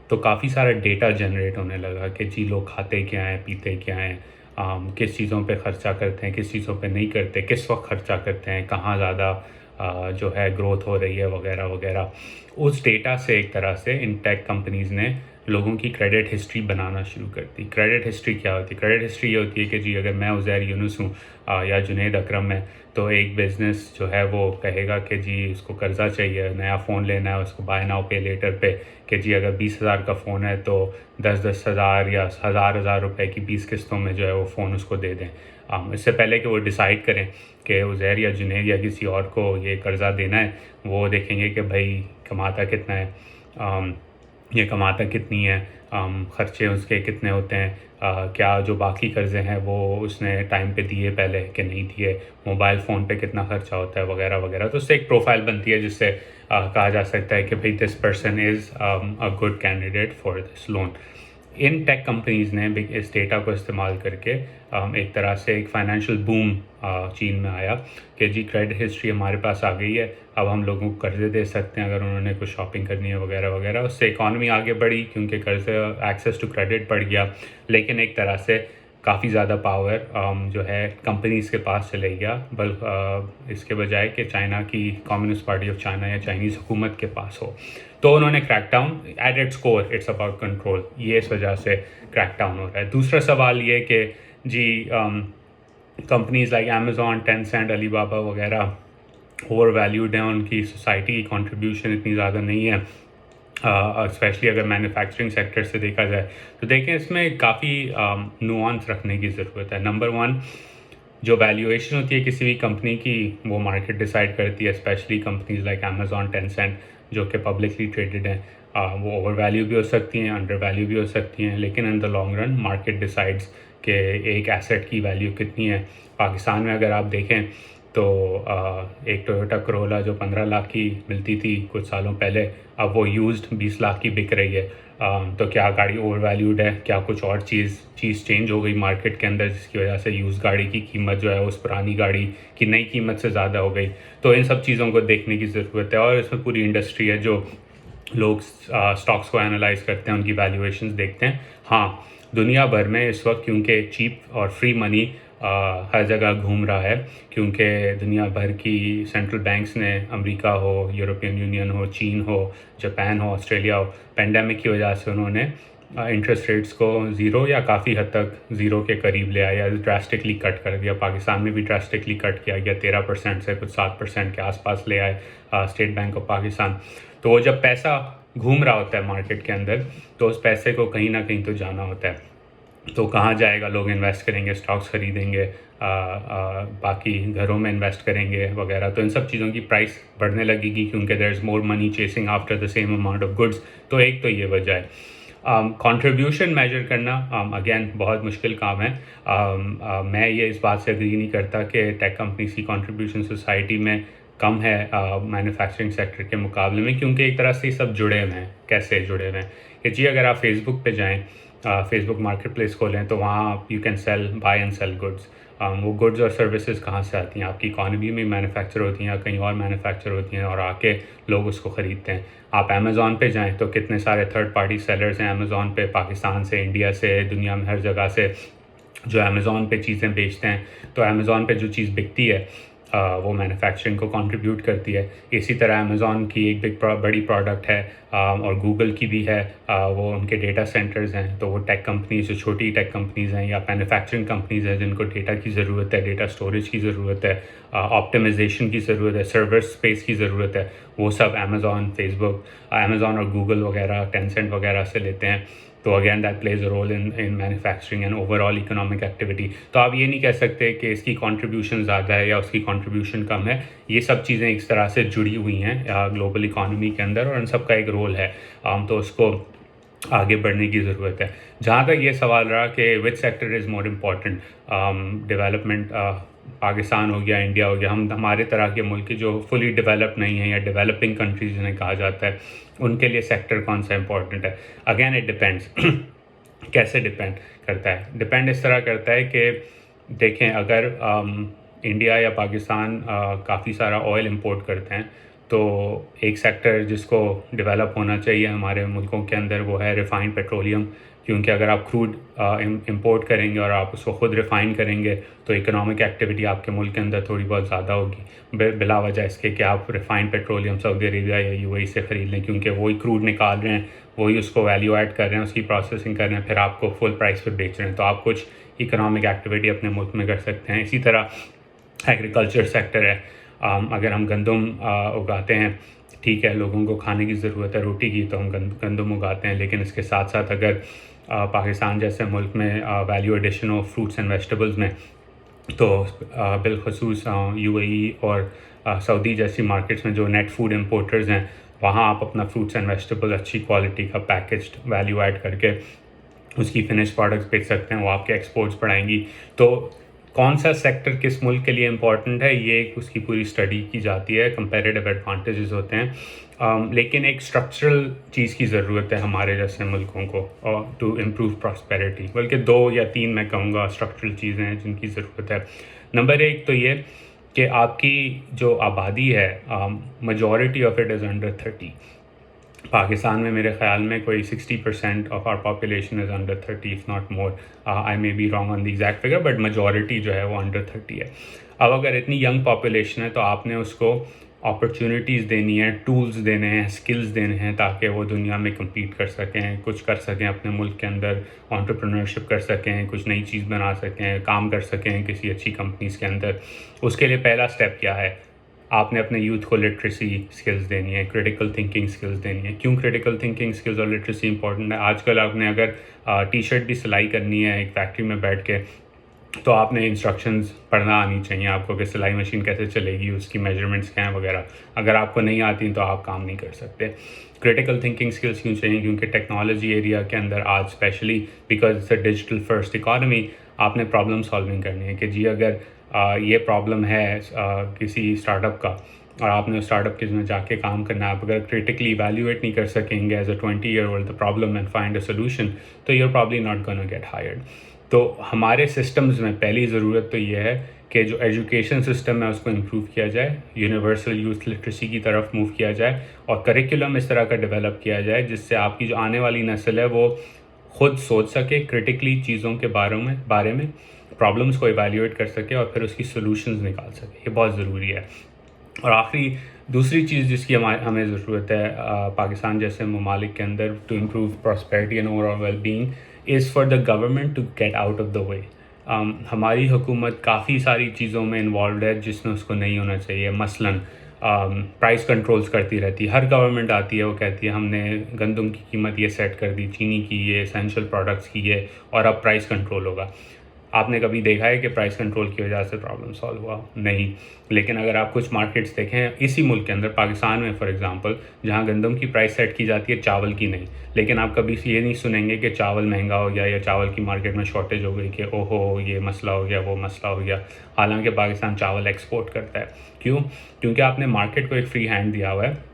तो काफ़ी सारा डेटा जनरेट होने लगा कि जी लोग खाते क्या हैं, पीते क्या हैं, किस चीज़ों पे ख़र्चा करते हैं, किस चीज़ों पे नहीं करते, किस वक्त ख़र्चा करते हैं, कहाँ ज़्यादा जो है ग्रोथ हो रही है वगैरह वगैरह। उस डेटा से एक तरह से इन टेक कंपनीज़ ने लोगों की क्रेडिट हिस्ट्री बनाना शुरू कर दी। क्रेडिट हिस्ट्री क्या होती है? क्रेडिट हिस्ट्री ये होती है कि जी अगर मैं उज़ैर यूनुस हूँ या जुनैद अकरम है, तो एक बिज़नेस जो है वो कहेगा कि जी उसको कर्ज़ा चाहिए, नया फ़ोन लेना है, उसको बाय नाउ पे लेटर पे, कि जी अगर 20,000 का फ़ोन है तो 10-10 हज़ार या हज़ार रुपए की 20 किस्तों में जो है वो फ़ोन उसको दे दें। इससे पहले कि वो डिसाइड करें कि उज़ैर या जुनैद या किसी और को ये कर्ज़ा देना है, वो देखेंगे कि भाई कमाता कितना है, ये कमाता कितनी है, ख़र्चे उसके कितने होते हैं, क्या जो बाकी कर्ज़े हैं वो उसने टाइम पे दिए पहले कि नहीं दिए, मोबाइल फ़ोन पे कितना ख़र्चा होता है वगैरह वगैरह। तो उससे एक प्रोफाइल बनती है जिससे कहा जा सकता है कि भाई this person is a good candidate for this loan. In tech companies ने भी इस डेटा को इस्तेमाल करके एक तरह से एक फाइनेंशियल बूम चीन में आया कि जी क्रेडिट हिस्ट्री हमारे पास आ गई है, अब हम लोगों को कर्ज़े दे सकते हैं अगर उन्होंने कुछ शॉपिंग करनी है वगैरह वगैरह। उससे इकॉनमी आगे बढ़ी क्योंकि कर्ज़े एक्सेस टू क्रेडिट बढ़ गया, लेकिन एक तरह से काफ़ी ज़्यादा पावर जो है कंपनीज़ के पास चले गया, इसके बजाय कि चाइना की कम्युनिस्ट पार्टी ऑफ चाइना या चाइनीज़ हुकूमत के पास हो। तो उन्होंने crackdown at its core it's about control, ये इस वजह से क्रैकडाउन हो रहा है। दूसरा सवाल ये कि जी companies like Amazon, Tencent, Alibaba वगैरह ओवर वैल्यूड हैं, उनकी सोसाइटी की कंट्रीब्यूशन इतनी ज़्यादा नहीं है, स्पेशली अगर मैन्युफैक्चरिंग सेक्टर से देखा जाए। तो देखें इसमें काफ़ी नुआंस रखने की ज़रूरत है। नंबर वन, जो वैल्यूएशन होती है किसी भी कंपनी की वो मार्केट डिसाइड करती है, specially companies like Amazon, Tencent जो कि पब्लिकली ट्रेडेड हैं। वो ओवर वैल्यू भी हो सकती हैं, अंडर वैल्यू भी हो सकती हैं, लेकिन in the long run market decides कि एक एसेट की वैल्यू कितनी है। पाकिस्तान में अगर आप देखें तो एक टोयोटा करोला जो 15 लाख की मिलती थी कुछ सालों पहले, अब वो यूज्ड 20 लाख की बिक रही है। तो क्या गाड़ी ओवर वैल्यूड है? क्या कुछ और चीज़ चेंज हो गई मार्केट के अंदर जिसकी वजह से यूज़ गाड़ी की कीमत जो है उस पुरानी गाड़ी की नई कीमत से ज़्यादा हो गई? तो इन सब चीज़ों को देखने की ज़रूरत है, और इसमें पूरी इंडस्ट्री है जो लोग स्टॉक्स को एनालाइज करते हैं, उनकी वैल्यूएशंस देखते हैं। हाँ, दुनिया भर में इस वक्त क्योंकि चीप और फ्री मनी हर जगह घूम रहा है, क्योंकि दुनिया भर की सेंट्रल बैंक्स ने, अमेरिका हो, यूरोपियन यूनियन हो, चीन हो, जापान हो, ऑस्ट्रेलिया हो, पेंडेमिक की वजह से उन्होंने इंटरेस्ट रेट्स को ज़ीरो या काफ़ी हद तक ज़ीरो के करीब ले आया, ड्रास्टिकली कट कर दिया। पाकिस्तान में भी ड्रास्टिकली कट किया गया, 13% से कुछ 7% के आसपास ले आए स्टेट बैंक ऑफ पाकिस्तान। तो वो जब पैसा घूम रहा होता है मार्केट के अंदर तो उस पैसे को कहीं ना कहीं तो जाना होता है। तो कहाँ जाएगा? लोग इन्वेस्ट करेंगे, स्टॉक्स खरीदेंगे, बाकी घरों में इन्वेस्ट करेंगे वगैरह। तो इन सब चीज़ों की प्राइस बढ़ने लगेगी क्योंकि there is more money chasing after the same amount of goods. तो एक तो ये वजह है। कंट्रीब्यूशन मेजर करना अगेन बहुत मुश्किल काम है। मैं ये इस बात से एग्री नहीं करता कि टेक कंपनीज की कंट्रीब्यूशन सोसाइटी में कम है मैन्युफैक्चरिंग सेक्टर के मुकाबले में, क्योंकि एक तरह से ये सब जुड़े हुए हैं। कैसे जुड़े हुए हैं कि जी अगर आप फेसबुक पे जाएं, फेसबुक मार्केट प्लेस खोलें तो वहाँ you can sell, buy and sell goods. वो गुड्स और सर्विसेज कहाँ से आती हैं? आपकी इकॉनमी में मैन्युफैक्चर होती हैं या कहीं और मैन्युफैक्चर होती हैं और आके लोग उसको ख़रीदते हैं। आप अमेज़ॉन पे जाएं तो कितने सारे थर्ड पार्टी सेलर्स हैं अमेज़ॉन पे, पाकिस्तान से, इंडिया से, दुनिया में हर जगह से, जो अमेज़ॉन पे चीज़ें बेचते हैं। तो अमेज़ॉन पे जो चीज़ बिकती है वो मैन्युफैक्चरिंग को कंट्रीब्यूट करती है। इसी तरह अमेज़ॉन की एक बड़ी प्रोडक्ट है और गूगल की भी है, वो उनके डेटा सेंटर्स हैं। तो वो टेक कंपनीज, जो छोटी टेक कंपनीज़ हैं या मैन्युफैक्चरिंग कंपनीज़ हैं जिनको डेटा की ज़रूरत है, डेटा स्टोरेज की ज़रूरत है, ऑप्टिमाइजेशन की ज़रूरत है, सर्वर स्पेस की ज़रूरत है, वो सब अमेज़ॉन, फेसबुक, अमेज़ॉन और गूगल वगैरह, टेंसेंट वगैरह से लेते हैं। तो again that plays a role in manufacturing and overall economic activity. तो आप ये नहीं कह सकते कि इसकी कंट्रीब्यूशन ज़्यादा है या उसकी कंट्रीब्यूशन कम है। ये सब चीज़ें इस तरह से जुड़ी हुई हैं ग्लोबल इकोनॉमी के अंदर और इन सब का एक रोल है। तो उसको आगे बढ़ने की ज़रूरत है। जहाँ तक ये सवाल रहा कि which sector is more important, development, Pakistan हो गया, इंडिया हो गया, हमारे तरह के मुल्क जो फुली डेवलप नहीं है या डेवलपिंग कंट्रीज जिन्हें कहा जाता है, उनके लिए सेक्टर कौन सा इंपॉर्टेंट है? Again it depends. कैसे डिपेंड करता है? डिपेंड इस तरह करता है कि देखें, अगर इंडिया या पाकिस्तान काफ़ी सारा ऑयल इंपोर्ट करते हैं, तो एक सेक्टर जिसको डेवलप होना चाहिए हमारे मुल्कों के अंदर वो है रिफ़ाइंड पेट्रोलियम, क्योंकि अगर आप क्रूड इंपोर्ट करेंगे और आप उसको ख़ुद रिफ़ाइन करेंगे तो इकोनॉमिक एक्टिविटी आपके मुल्क के अंदर थोड़ी बहुत ज़्यादा होगी बिला वजह इसके कि आप रिफ़ाइंड पेट्रोलियम सऊदी अरेबिया या यूएई से ख़रीद लें, क्योंकि वही क्रूड निकाल रहे हैं, वही उसको वैल्यू ऐड कर रहे हैं, उसकी प्रोसेसिंग कर रहे हैं, फिर आपको फुल प्राइस पे बेच रहे हैं, तो आप कुछ इकोनॉमिक एक्टिविटी अपने मुल्क में कर सकते हैं। इसी तरह एग्रीकल्चर सेक्टर है, अगर हम गंदम उगाते हैं, ठीक है, लोगों को खाने की ज़रूरत है रोटी की, तो हम गंदम उगाते हैं, लेकिन इसके साथ साथ अगर पाकिस्तान जैसे मुल्क में value addition of fruits and vegetables में, तो बिलखसूस यूएई और सऊदी जैसी मार्केट्स में जो नेट फूड इंपोर्टर्स हैं, वहाँ आप अपना फ्रूट्स एंड वेजिटेबल अच्छी क्वालिटी का पैकेज्ड वैल्यू ऐड करके उसकी फिनिश प्रोडक्ट्स बेच सकते हैं, वो आपके एक्सपोर्ट्स बढ़ाएंगी। तो कौन सा सेक्टर किस मुल्क के लिए इम्पॉर्टेंट है, ये एक उसकी पूरी स्टडी की जाती है, कंपैरेटिव एडवांटेजेस होते हैं, लेकिन एक स्ट्रक्चरल चीज़ की ज़रूरत है हमारे जैसे मुल्कों को और टू इम्प्रूव प्रॉस्पेरिटी, बल्कि 2 या 3 मैं कहूँगा स्ट्रक्चरल चीज़ें हैं जिनकी ज़रूरत है। नंबर 1 तो ये कि आपकी जो आबादी है, majority of it is under 30। Pakistan में मेरे ख़्याल में कोई 60% of our population is under 30 if not more, I may be wrong on the exact figure, but majority जो है वो अंडर 30 है। अब अगर इतनी यंग पॉपुलेशन है तो आपने उसको अपॉर्चुनिटीज़ देनी है, टूल्स देने हैं, स्किल्स देने हैं, ताकि वो दुनिया में कम्पीट कर सकें, कुछ कर सकें, अपने मुल्क के अंदर एंटरप्रेन्योरशिप कर सकें, कुछ नई चीज़ बना सकें, काम कर सकें किसी अच्छी कंपनीज़ के अंदर। उसके लिए पहला स्टेप क्या है, आपने अपने यूथ को लिटरेसी स्किल्स देनी है, क्रिटिकल थिंकिंग स्किल्स देनी है। क्यों क्रिटिकल थिंकिंग स्किल्स और लिटरेसी इंपॉर्टेंट है? आजकल आपने अगर टी शर्ट भी सिलाई करनी है एक फैक्ट्री में बैठ के, तो आपने इंस्ट्रक्शंस पढ़ना आनी चाहिए आपको कि सिलाई मशीन कैसे चलेगी, उसकी मेजरमेंट्स क्या हैं वगैरह। अगर आपको नहीं आती तो आप काम नहीं कर सकते। क्रिटिकल थिंकिंग स्किल्स क्यों चाहिए? क्योंकि टेक्नोलॉजी एरिया के अंदर आज specially because it's a digital first economy, आपने प्रॉब्लम सॉल्विंग करनी है कि जी अगर ये प्रॉब्लम है किसी स्टार्टअप का और आपने उस स्टार्टअप के में जाके काम करना है, आप अगर क्रिटिकली इवैल्यूएट नहीं कर सकेंगे as a 20-year-old the problem and find a solution, तो you are probably not gonna get hired. तो हमारे सिस्टम्स में पहली ज़रूरत तो ये है कि जो एजुकेशन सिस्टम है उसको इम्प्रूव किया जाए, यूनिवर्सल यूथ लिटरेसी की तरफ मूव किया जाए और करिकुलम इस तरह का डेवलप किया जाए जिससे आपकी जो आने वाली नस्ल है वो खुद सोच सके क्रिटिकली चीज़ों के बारे में प्रॉब्लम्स को इवैल्यूएट कर सके और फिर उसकी सॉल्यूशंस निकाल सके। ये बहुत ज़रूरी है। और आखिरी दूसरी चीज़ जिसकी हमें ज़रूरत है पाकिस्तान जैसे ममालिक के अंदर to improve prosperity and overall well being is for the government to get out of the way. हमारी हुकूमत काफ़ी सारी चीज़ों में इन्वॉल्व है जिसमें उसको नहीं होना चाहिए। मसलन प्राइस कंट्रोल्स करती रहती है, हर गवर्नमेंट आती है वो कहती है हमने गंदम की कीमत ये सेट कर दी, चीनी की ये, एसेंशियल प्रोडक्ट्स की ये, और अब प्राइस कंट्रोल होगा। आपने कभी देखा है कि प्राइस कंट्रोल की वजह से प्रॉब्लम सॉल्व हुआ? नहीं। लेकिन अगर आप कुछ मार्केट्स देखें इसी मुल्क के अंदर, पाकिस्तान में फॉर एग्जांपल, जहां गंदम की प्राइस सेट की जाती है, चावल की नहीं, लेकिन आप कभी ये नहीं सुनेंगे कि चावल महंगा हो गया या चावल की मार्केट में शॉर्टेज हो गई कि ओहो ये मसला हो गया, वो मसला हो गया। हालांकि पाकिस्तान चावल एक्सपोर्ट करता है। क्यों? क्योंकि आपने मार्केट को एक फ्री हैंड दिया हुआ है।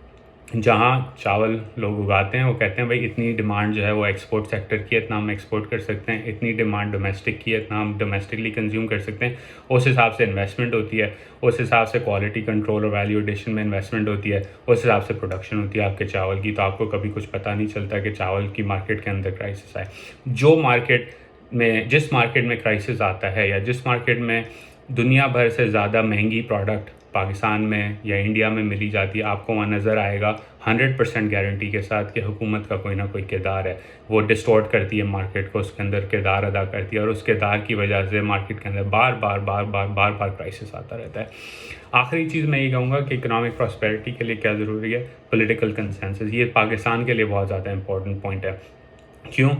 जहाँ चावल लोग उगाते हैं वो कहते हैं भाई इतनी डिमांड जो है वो एक्सपोर्ट सेक्टर की है, इतना हम एक्सपोर्ट कर सकते हैं, इतनी डिमांड डोमेस्टिक की है, इतना हम डोमेस्टिकली कंज्यूम कर सकते हैं। उस हिसाब से इन्वेस्टमेंट होती है, उस हिसाब से क्वालिटी कंट्रोल और वैल्यू एडिशन में इन्वेस्टमेंट होती है, उस हिसाब से प्रोडक्शन होती है आपके चावल की। तो आपको कभी कुछ पता नहीं चलता कि चावल की मार्केट के अंदर क्राइसिस आए। जिस मार्केट में क्राइसिस आता है या जिस मार्केट में दुनिया भर से ज़्यादा महंगी प्रोडक्ट पाकिस्तान में या इंडिया में मिली जाती है, आपको वहाँ नज़र आएगा 100% गारंटी के साथ कि हुकूमत का कोई ना कोई किरदार है। वो डिस्टॉर्ट करती है मार्केट को, उसके अंदर किरदार अदा करती है और उस किरदार की वजह से मार्केट के अंदर बार बार क्राइसिस आता रहता है। आखिरी चीज़ मैं ये कहूँगा कि इकोनॉमिक प्रॉस्पेरिटी के लिए क्या ज़रूरी है? Political consensus. ये पाकिस्तान के लिए बहुत ज़्यादा इंपॉर्टेंट पॉइंट है। क्यों?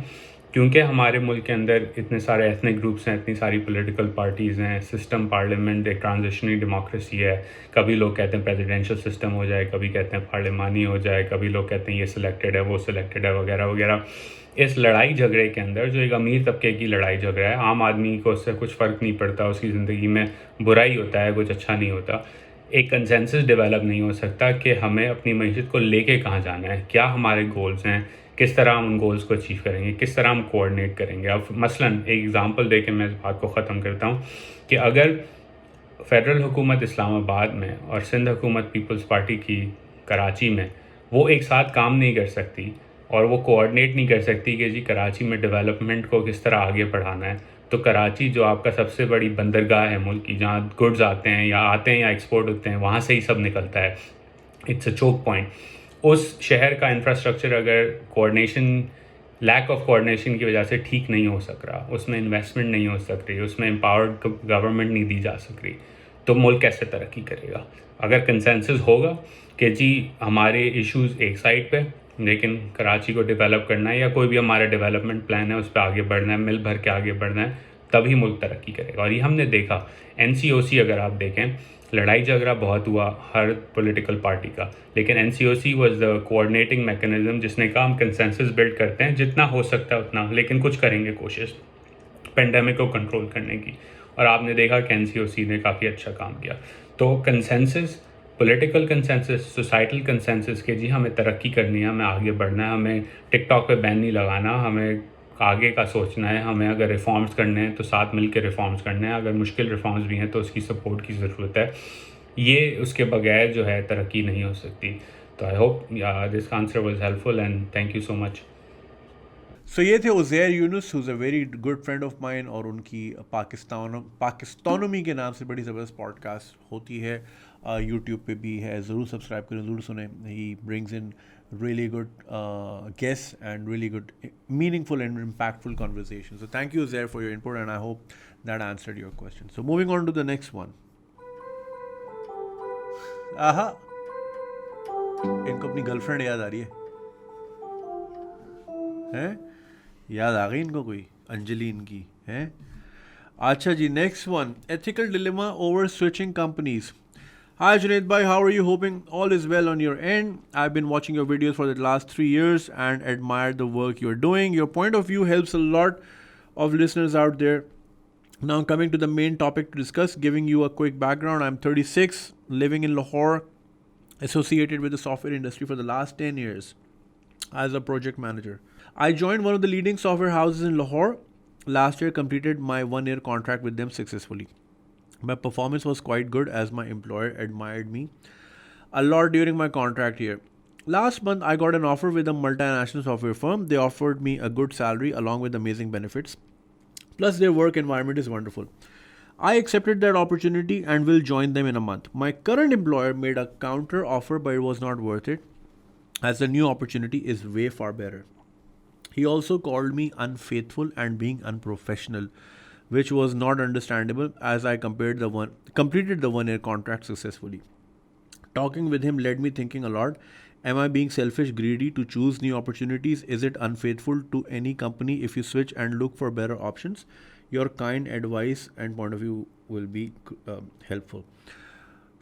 क्योंकि हमारे मुल्क के अंदर इतने सारे एथनिक ग्रुप्स हैं, इतनी सारी पॉलिटिकल पार्टीज़ हैं, सिस्टम पार्लियामेंट एक ट्रांजिशनरी डेमोक्रेसी है। कभी लोग कहते हैं प्रेसिडेंशियल सिस्टम हो जाए, कभी कहते हैं पार्लिमानी हो जाए, कभी लोग कहते हैं ये सिलेक्टेड है, वो सिलेक्टेड है, वगैरह वगैरह। इस लड़ाई झगड़े के अंदर जो एक अमीर तबके की लड़ाई झगड़ा है, आम आदमी को उससे कुछ फ़र्क नहीं पड़ता, उसकी ज़िंदगी में बुराई होता है, कुछ अच्छा नहीं होता। एक कंसेंसस डेवलप नहीं हो सकता कि हमें अपनी मईशत को लेके कहाँ जाना है, क्या हमारे गोल्स हैं, किस तरह हम उन गोल्स को अचीव करेंगे, किस तरह हम कोऑर्डिनेट करेंगे। अब मसलन एक एग्ज़ाम्पल दे के मैं इस बात को ख़त्म करता हूँ कि अगर फ़ेडरल हुकूमत इस्लामाबाद में और सिंध हुकूमत पीपल्स पार्टी की कराची में वो एक साथ काम नहीं कर सकती और वो कोऑर्डिनेट नहीं कर सकती कि जी कराची में डेवलपमेंट को किस तरह आगे बढ़ाना है। तो कराची जो आपका सबसे बड़ी बंदरगाह है मुल्क की, जहाँ गुड्स आते हैं या एक्सपोर्ट होते हैं, वहाँ से ही सब निकलता है। It's a choke point. उस शहर का इंफ्रास्ट्रक्चर अगर लैक ऑफ कोऑर्डिनेशन की वजह से ठीक नहीं हो सक रहा, उसमें इन्वेस्टमेंट नहीं हो सक रही, उसमें एम्पावर्ड गवर्नमेंट नहीं दी जा सक रही, तो मुल्क कैसे तरक्की करेगा? अगर कंसेंसस होगा कि जी हमारे इश्यूज़ एक साइड पे, लेकिन कराची को डेवलप करना है या कोई भी हमारा डेवलपमेंट प्लान है उस पर आगे बढ़ना है, मिल भर के आगे बढ़ना है, तभी मुल्क तरक्की करेगा। और ये हमने देखा, NCOC अगर आप देखें, लड़ाई झगड़ा बहुत हुआ हर पॉलिटिकल पार्टी का, लेकिन NCOC was the coordinating mechanism जिसने कहा हम कंसेंसस बिल्ड करते हैं जितना हो सकता है उतना, लेकिन कुछ करेंगे कोशिश पेंडेमिक को कंट्रोल करने की। और आपने देखा कि NCOC ने काफ़ी अच्छा काम किया। तो consensus, political consensus, societal consensus के जी हमें तरक्की करनी है, हमें आगे बढ़ना है, हमें टिकटॉक पे बैन नहीं लगाना, हमें आगे का सोचना है, हमें अगर रिफॉर्म्स करने हैं तो साथ मिल के रिफॉर्म्स करने हैं, अगर मुश्किल रिफॉर्म्स भी हैं तो उसकी सपोर्ट की ज़रूरत है। ये उसके बगैर जो है तरक्की नहीं हो सकती। तो I hope this answer was helpful and thank you so much. So ये थे Uzair Younus, who's a very good friend of mine, और उनकी पाकिस्तानोमी के नाम से बड़ी ज़बरदस्त पॉडकास्ट होती है, यूट्यूब पे भी है, ज़रूर सब्सक्राइब करें, ज़रूर सुनें। He brings in really good guests and really good, meaningful and impactful conversations. So thank you, Zair, for your input, and I hope that answered your question. So moving on to the next one. आहा, इनको अपनी girlfriend याद आ रही है? याद आ गई इनको कोई अंजलि इनकी है? अच्छा जी, next one. Ethical dilemma over switching companies. Hi Junaid bhai, how are you? Hoping all is well on your end. I've been watching your videos for the last 3 years and admire the work you're doing. Your point of view helps a lot of listeners out there. Now coming to the main topic to discuss, giving you a quick background. I'm 36, living in Lahore, associated with the software industry for the last 10 years as a project manager. I joined one of the leading software houses in Lahore. Last year completed my 1-year contract with them successfully. My performance was quite good as my employer admired me a lot during my contract here. Last month, I got an offer with a multinational software firm. They offered me a good salary along with amazing benefits. Plus, their work environment is wonderful. I accepted that opportunity and will join them in a month. My current employer made a counter offer, but it was not worth it as the new opportunity is way far better. He also called me unfaithful and being unprofessional, which was not understandable as I completed the 1-year contract successfully. Talking with him led me thinking a lot. Am I being selfish, greedy to choose new opportunities? Is it unfaithful to any company if you switch and look for better options? Your kind advice and point of view will be helpful.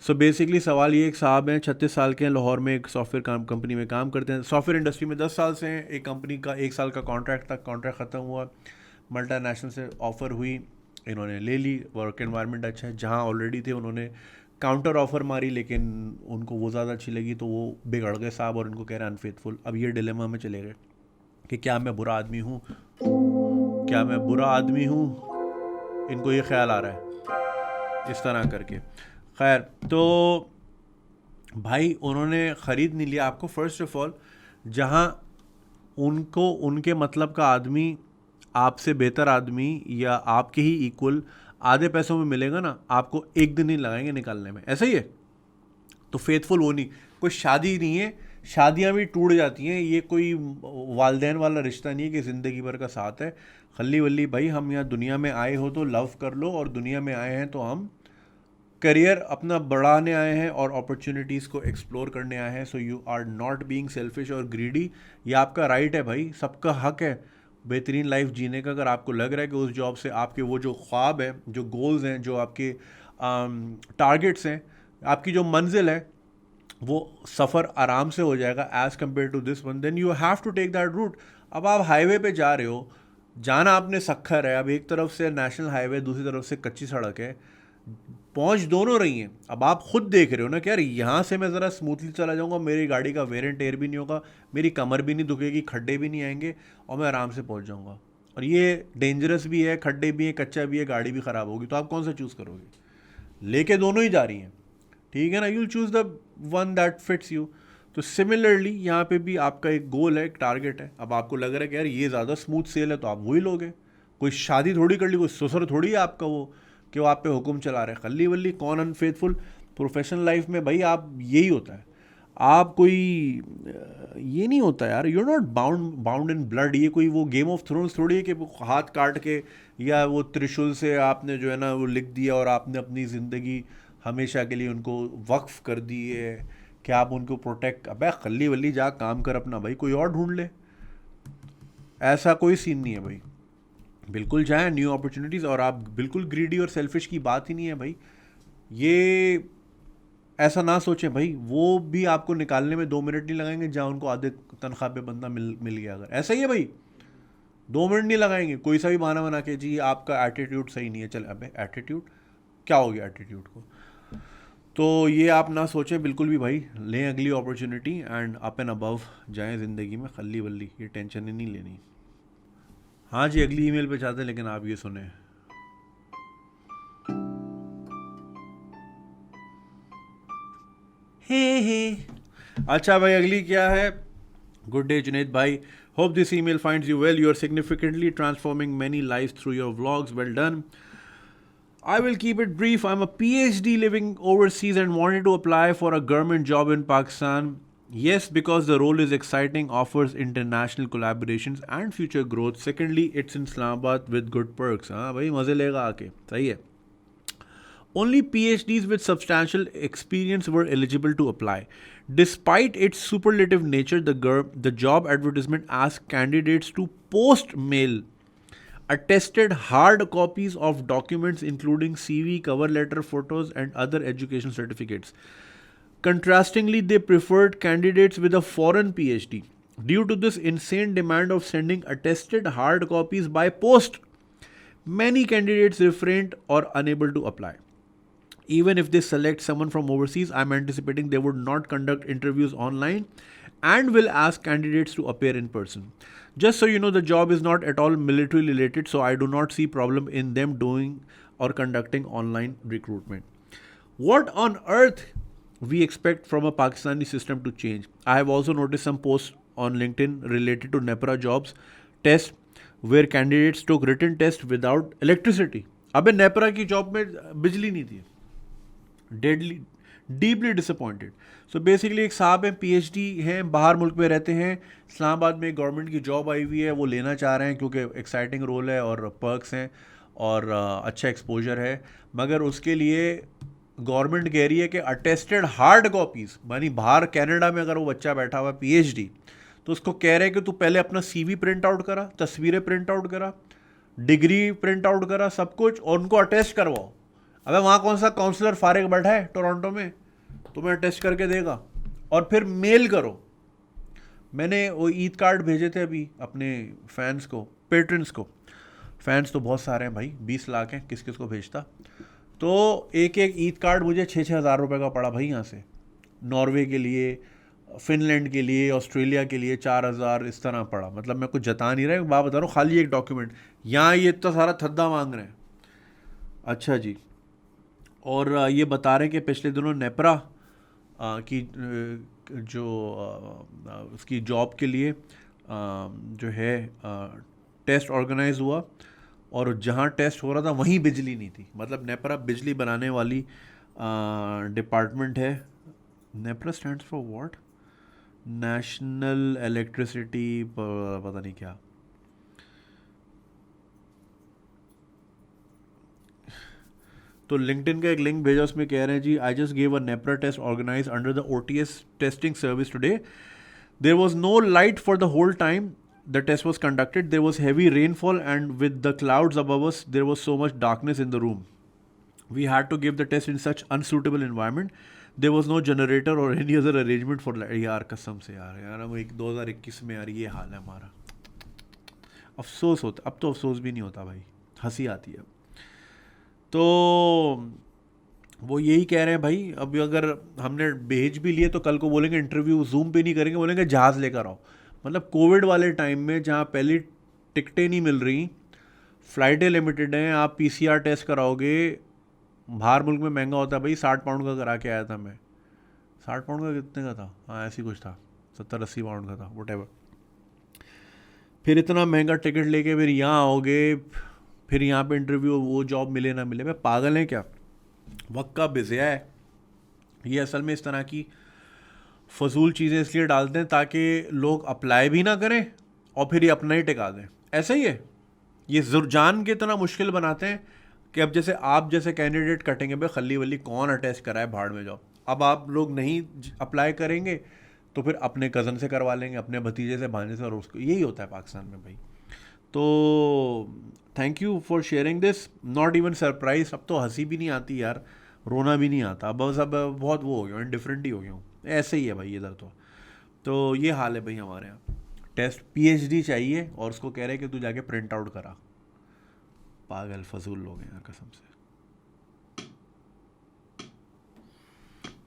So basically सवाल ये, एक साहब हैं 36 साल के हैं, लाहौर में एक सॉफ्टवेयर कंपनी में काम करते हैं, सॉफ्टवेयर इंडस्ट्री में 10 साल से हैं। एक कंपनी का 1 साल का कॉन्ट्रैक्ट ख़त्म हुआ, मल्टीनेशनल से ऑफ़र हुई, इन्होंने ले ली। वर्क एनवायरनमेंट अच्छा है, जहाँ ऑलरेडी थे उन्होंने काउंटर ऑफ़र मारी, लेकिन उनको वो ज़्यादा अच्छी लगी तो वो बिगड़ गए साहब और इनको कह रहे हैं अनफेथफुल। अब ये डिलेमा में चले गए कि क्या मैं बुरा आदमी हूँ, इनको ये ख्याल आ रहा है इस तरह करके। खैर, तो भाई उन्होंने ख़रीद नहीं लिया आपको। फ़र्स्ट ऑफ ऑल, जहाँ उनको उनके मतलब का आदमी, आपसे बेहतर आदमी या आपके ही इक्वल आधे पैसों में मिलेगा ना, आपको एक दिन ही लगाएंगे निकालने में, ऐसा ही है। तो फेथफुल वो नहीं, कोई शादी नहीं है, शादियाँ भी टूट जाती हैं, ये कोई वालदैन वाला रिश्ता नहीं है कि ज़िंदगी भर का साथ है। खल्ली वल्ली भाई, हम यहाँ दुनिया में आए हो तो लव कर लो, और दुनिया में आए हैं तो हम करियर अपना बढ़ाने आए हैं और अपॉर्चुनिटीज़ को एक्सप्लोर करने आए हैं। So you are not being selfish और ग्रीडी, ये आपका राइट है भाई, सबका हक है बेहतरीन लाइफ जीने का। अगर आपको लग रहा है कि उस जॉब से आपके वो जो ख्वाब है, जो गोल्स हैं, जो आपके टारगेट्स हैं, आपकी जो मंजिल है, वो सफ़र आराम से हो जाएगा as compared to this one, then you have to take that route. अब आप हाईवे पे जा रहे हो, जाना आपने सखर है, अब एक तरफ से नेशनल हाईवे, दूसरी तरफ से कच्ची सड़क है, पहुंच दोनों रही हैं। अब आप खुद देख रहे हो ना कि यार यहाँ से मैं ज़रा स्मूथली चला जाऊँगा, मेरी गाड़ी का वेयर एंड टेयर भी नहीं होगा, मेरी कमर भी नहीं दुखेगी, खड्डे भी नहीं आएंगे और मैं आराम से पहुँच जाऊँगा। और ये डेंजरस भी है, खड्डे भी हैं, कच्चा भी है, गाड़ी भी ख़राब होगी, तो आप कौन सा चूज़ करोगे? लेके दोनों ही जा रही हैं, ठीक है ना, you'll choose the one that fits you. तो सिमिलरली यहाँ पे भी आपका एक गोल है, एक टारगेट है, अब आपको लग रहा है कि यार ये ज़्यादा स्मूथ सेल है तो आप वही लोगे। कोई शादी थोड़ी कर ली, कोई ससुर थोड़ी है आपका वो कि वो आप पे हुक्म चला रहे हैं। खल्ली वल्ली कौन अनफेथफुल प्रोफेशनल लाइफ में भाई, आप यही होता है, आप कोई ये नहीं होता यार, you are not bound in blood. ये कोई वो गेम ऑफ थ्रोन्स थोड़ी है कि वो हाथ काट के या वो त्रिशूल से आपने जो है ना वो लिख दिया और आपने अपनी ज़िंदगी हमेशा के लिए उनको वक्फ कर दी है कि आप उनको प्रोटेक्ट। अबे खल्ली वल्ली जा काम कर अपना भाई, कोई और ढूंढ ले। ऐसा कोई सीन नहीं है भाई, बिल्कुल जाएं न्यू अपॉर्चुनिटीज़। और आप बिल्कुल ग्रीडी और सेल्फिश की बात ही नहीं है भाई, ये ऐसा ना सोचें भाई, वो भी आपको निकालने में 2 मिनट नहीं लगाएंगे जहाँ उनको आधे तनख्वाह पे बंदा मिल गया। अगर ऐसा ही है भाई, 2 मिनट नहीं लगाएंगे, कोई सा भी बहाना बना के जी आपका एटीट्यूड सही नहीं है। चल अबे एटीट्यूड क्या हो गया एटीट्यूड को? तो ये आप ना सोचें बिल्कुल भी भाई, लें अगली opportunity and up and above जाएं ज़िंदगी में। खल्ली वल्ली ये टेंशन ही नहीं लेनी। हाँ जी, अगली ईमेल पे चाहते हैं, लेकिन आप ये सुने। हे अच्छा भाई, अगली क्या है? गुड डे जुनेद भाई, hope this email finds you well, you are significantly transforming many lives through your vlogs, well done. I will keep it brief. I'm a PhD living overseas and wanted to apply for a government job in Pakistan. Yes, because the role is exciting, offers international collaborations and future growth. Secondly, it's in Islamabad with good perks. हाँ भाई, मज़े लेगा आके, सही है। Only PhDs with substantial experience were eligible to apply. Despite its superlative nature, the job advertisement asked candidates to post mail attested hard copies of documents including CV, cover letter, photos, and other education certificates. Contrastingly, they preferred candidates with a foreign PhD. Due to this insane demand of sending attested hard copies by post, many candidates refrained or unable to apply. Even if they select someone from overseas, I'm anticipating they would not conduct interviews online and will ask candidates to appear in person. Just so you know, the job is not at all military related, so I do not see problem in them doing or conducting online recruitment. What on earth we expect from a Pakistani system to change? I have also noticed some posts on LinkedIn related to NEPRA jobs test where candidates took written test without electricity. अबे नेपरा की job में बिजली नहीं थी। Deeply disappointed. So basically एक साहब हैं, PhD हैं, बाहर मुल्क में रहते हैं, इस्लामाबाद में गवर्नमेंट की जॉब आई हुई है, वो लेना चाह रहे हैं क्योंकि एक्साइटिंग रोल है और पर्क्स हैं और अच्छा एक्सपोजर है। मगर उसके लिए गवर्नमेंट कह रही है कि अटेस्टेड हार्ड कॉपीज़, यानी बाहर कनाडा में अगर वो बच्चा बैठा हुआ है पीएचडी, तो उसको कह रहे हैं कि तू पहले अपना सीवी प्रिंट आउट करा, तस्वीरें प्रिंट आउट करा, डिग्री प्रिंट आउट करा, सब कुछ, और उनको अटेस्ट करवाओ। अबे वहाँ कौन सा काउंसलर फारिग बैठा है टोरंटो में, तुम्हें अटेस्ट करके देगा? और फिर मेल करो। मैंने वो ईद कार्ड भेजे थे अभी अपने फैंस को, पेट्रन्स को। फैंस तो बहुत सारे हैं भाई, 20 लाख हैं, किस किस को भेजता। तो एक एक ईद कार्ड मुझे 6-6 हज़ार रुपये का पड़ा भाई यहाँ से। नॉर्वे के लिए, फिनलैंड के लिए, ऑस्ट्रेलिया के लिए 4,000 इस तरह पड़ा। मतलब मैं कुछ जता नहीं रहा, बात बता रहा हूँ, खाली एक डॉक्यूमेंट। यहाँ ये इतना सारा थद्दा मांग रहे हैं। अच्छा जी, और ये बता रहे हैं कि पिछले दिनों नेपरा की जो उसकी जॉब के लिए जो है टेस्ट ऑर्गेनाइज हुआ, और जहाँ टेस्ट हो रहा था वहीं बिजली नहीं थी। मतलब नेपरा बिजली बनाने वाली डिपार्टमेंट है। NEPRA stands for what? National electricity पता नहीं क्या। तो लिंक्डइन का एक लिंक भेजा, उसमें कह रहे हैं जी, I just gave a NEPRA test organise under the OTS testing service today. There was no light for the whole time the test was conducted. There was heavy rainfall, and with the clouds above us, there was so much darkness in the room. We had to give the test in such unsuitable environment. There was no generator or any other arrangement for light. यार कसम से यार हम 2021 में यार ये हाल है हमारा। अफसोस होता, अब तो अफसोस भी नहीं होता भाई, हंसी आती है। तो वो यही कह रहे हैं भाई, अभी अगर हमने भेज भी लिए तो कल को बोलेंगे इंटरव्यू जूम पे नहीं करेंगे, बोलेंगे जहाज़ लेकर आओ। मतलब कोविड वाले टाइम में जहाँ पहली टिकटें नहीं मिल रही, फ़्लाइटें लिमिटेड हैं, आप PCR टेस्ट कराओगे बाहर मुल्क में महंगा होता है भाई, 60 पाउंड का करा के आया था मैं। 60 पाउंड का कितने का था, हाँ ऐसी कुछ था, 70-80 पाउंड का था, वट। फिर इतना महंगा टिकट लेके फिर यहाँ आओगे, फिर यहाँ पे इंटरव्यू, वो जॉब मिले ना मिले, मैं पागल है क्या? वक्त का बिज़िया है ये। असल में इस तरह की फजूल चीज़ें इसलिए डालते हैं ताकि लोग अप्लाई भी ना करें और फिर ये अपना ही टिका दें। ऐसा ही है, ये जान के इतना मुश्किल बनाते हैं कि अब जैसे आप जैसे कैंडिडेट कटेंगे भाई, खली वली कौन अटैच कराए, भाड़ में जाओ। अब आप लोग नहीं अप्लाई करेंगे तो फिर अपने कज़न से करवा लेंगे, अपने भतीजे से, भांजे से, और उसको, यही होता है पाकिस्तान में भाई। तो thank you for sharing this, not even surprise. अब तो हंसी भी नहीं आती यार, रोना भी नहीं आता, बस अब बहुत वो हो गया, इंडिफरेंट ही हो गया हूँ। ऐसे ही है भाई इधर तो ये हाल है भाई हमारे यहाँ। टेस्ट पीएचडी चाहिए और उसको कह रहे कि तू जाके प्रिंट आउट करा। पागल फजूल लोग हैं यार कसम से।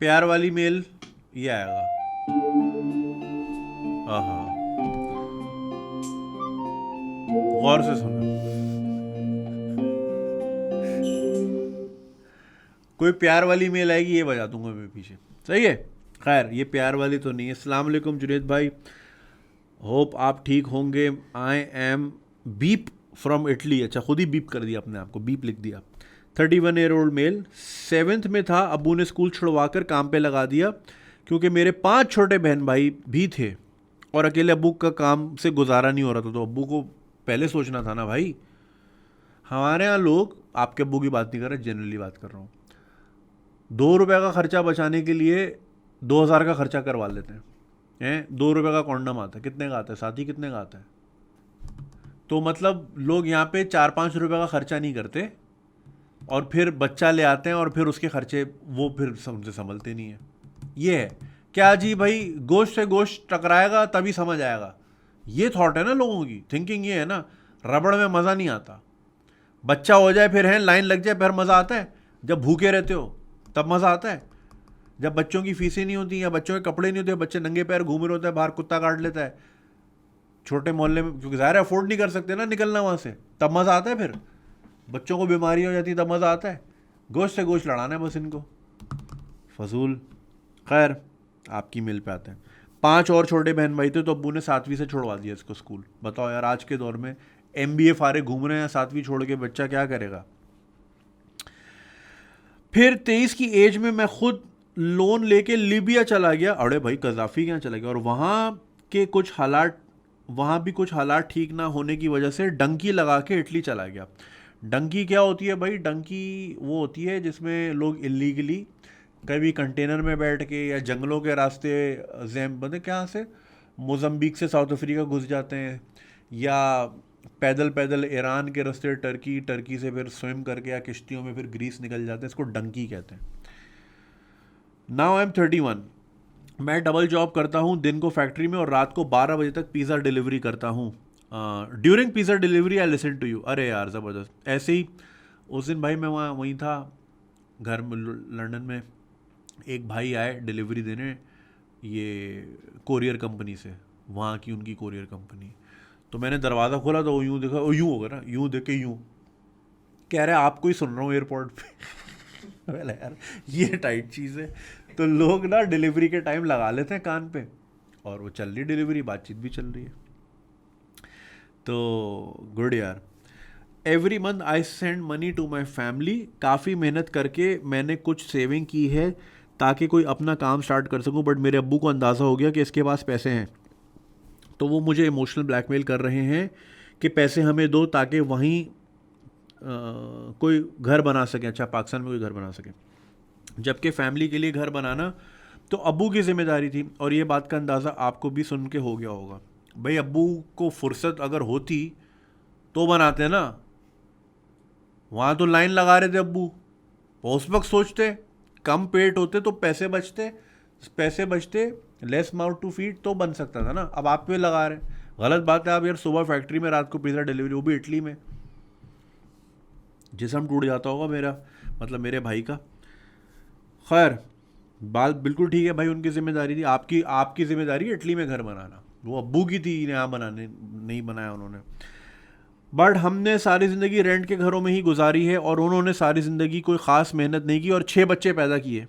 प्यार वाली मेल ये आएगा, हाँ, गौर से सुनो। कोई प्यार वाली मेल आएगी, ये बजा दूंगा मैं पीछे, सही है। खैर ये प्यार वाली तो नहीं है। अस्सलाम वालेकुम जुनैद भाई, होप आप ठीक होंगे। I am beep from Italy. अच्छा, खुद ही बीप कर दिया अपने आप को, बीप लिख दिया। 31 ईयर ओल्ड मेल, 7th में था, अब्बू ने स्कूल छुड़वा कर काम पे लगा दिया क्योंकि मेरे 5 छोटे बहन भाई भी थे और अकेले अब्बू का काम से गुजारा नहीं हो रहा था। तो अब्बू को पहले सोचना था ना भाई। हमारे यहाँ लोग, आपके अब्बू की बात नहीं कर रहे, जनरली बात कर रहा हूँ, 2 रुपये का खर्चा बचाने के लिए 2000 का खर्चा करवा लेते हैं। 2 रुपये का कॉन्डम आता है, कितने का आता है साथी, कितने का आता है? तो मतलब लोग यहाँ पे 4-5 रुपये का खर्चा नहीं करते और फिर बच्चा ले आते हैं और फिर उसके खर्चे वो फिर उनसे संभलते नहीं है। ये है क्या जी भाई, गोश्त से गोश्त टकराएगा तभी समझ आएगा, ये थॉट है ना लोगों की, थिंकिंग ये है ना। रबड़ में मज़ा नहीं आता, बच्चा हो जाए फिर है, लाइन लग जाए फिर मज़ा आता है। जब भूखे रहते हो तब मज़ा आता है, जब बच्चों की फीसें नहीं होती या बच्चों के कपड़े नहीं होते, बच्चे नंगे पैर घूम रहे होते हैं, बाहर कुत्ता काट लेता है छोटे मोहल्ले में, क्योंकि ज़ाहिर अफोर्ड नहीं कर सकते ना निकलना वहाँ से, तब मज़ा आता है। फिर बच्चों को बीमारी हो जाती है तब मज़ा आता है। गोश्त से गोश्त लड़ाना है बस इनको, फजूल। खैर आपकी मिल पे आते हैं। 5 और छोटे बहन भाई थे तो अब्बू ने 7वीं से छोड़वा दिया इसको स्कूल। बताओ यार, आज के दौर में MBA फारे घूम रहे हैं, 7वीं छोड़ के बच्चा क्या करेगा। फिर 23 की एज में मैं खुद लोन लेके लीबिया चला गया। अरे भाई कज़ाफ़ी क्या चला गया, और वहाँ भी कुछ हालात ठीक ना होने की वजह से डंकी लगा के इटली चला गया। डंकी क्या होती है भाई? डंकी वो होती है जिसमें लोग इलीगली कभी कंटेनर में बैठ के या जंगलों के रास्ते मतलब क्या से मोज़म्बिक से साउथ अफ्रीका घुस जाते हैं, या पैदल पैदल ईरान के रास्ते टर्की से फिर स्विम करके या किश्तियों में फिर ग्रीस निकल जाते हैं। इसको डंकी कहते हैं। Now I am 31। मैं डबल जॉब करता हूँ, दिन को फैक्ट्री में और रात को 12 बजे तक पिज़्ज़ा डिलीवरी करता हूँ। During pizza delivery I listen to you. अरे यार ज़बरदस्त। ऐसे ही उस दिन भाई मैं वहीं था घर में लंदन में, एक भाई आए डिलीवरी देने, ये कोरियर कंपनी से, वहाँ की उनकी कोरियर कंपनी। तो मैंने दरवाज़ा खोला तो वो यूँ देखा, वो यूँ होगा ना, यूँ देख के यूँ कह रहे आपको ही सुन रहा हूँ एयरपोर्ट पे। बोला यार ये टाइट चीज़ है। तो लोग ना डिलीवरी के टाइम लगा लेते हैं कान पे, और वो चल रही डिलीवरी, बातचीत भी चल रही है। तो गुड यार। Every month I send money to my family. काफ़ी मेहनत करके मैंने कुछ सेविंग की है ताकि कोई अपना काम स्टार्ट कर सकूं, बट मेरे अब्बू को अंदाज़ा हो गया कि इसके पास पैसे हैं, तो वो मुझे इमोशनल ब्लैकमेल कर रहे हैं कि पैसे हमें दो ताकि वहीं कोई घर बना सके। अच्छा, पाकिस्तान में कोई घर बना सके, जबकि फ़ैमिली के लिए घर बनाना तो अब्बू की ज़िम्मेदारी थी। और ये बात का अंदाज़ा आपको भी सुन के हो गया होगा। भाई अब्बू को फुर्सत अगर होती तो बनाते ना, वहाँ तो लाइन लगा रहे थे अब्बू। उस वक्त सोचते, कम पेट होते तो पैसे बचते, लेस माउथ टू फीड तो बन सकता था ना। अब आप पे लगा रहे, गलत बात है। आप यार सुबह फैक्ट्री में, रात को पिज़्ज़ा डिलीवरी, वो भी इटली में। जिस्म टूट जाता होगा मेरा, मतलब मेरे भाई का। खैर बात बिल्कुल ठीक है भाई, उनकी जिम्मेदारी थी। आपकी जिम्मेदारी है इटली में घर बनाना, वो अब्बू की थी यहाँ बनाने, नहीं बनाया उन्होंने। बट हमने सारी ज़िंदगी रेंट के घरों में ही गुजारी है और उन्होंने सारी ज़िंदगी कोई ख़ास मेहनत नहीं की और 6 बच्चे पैदा किए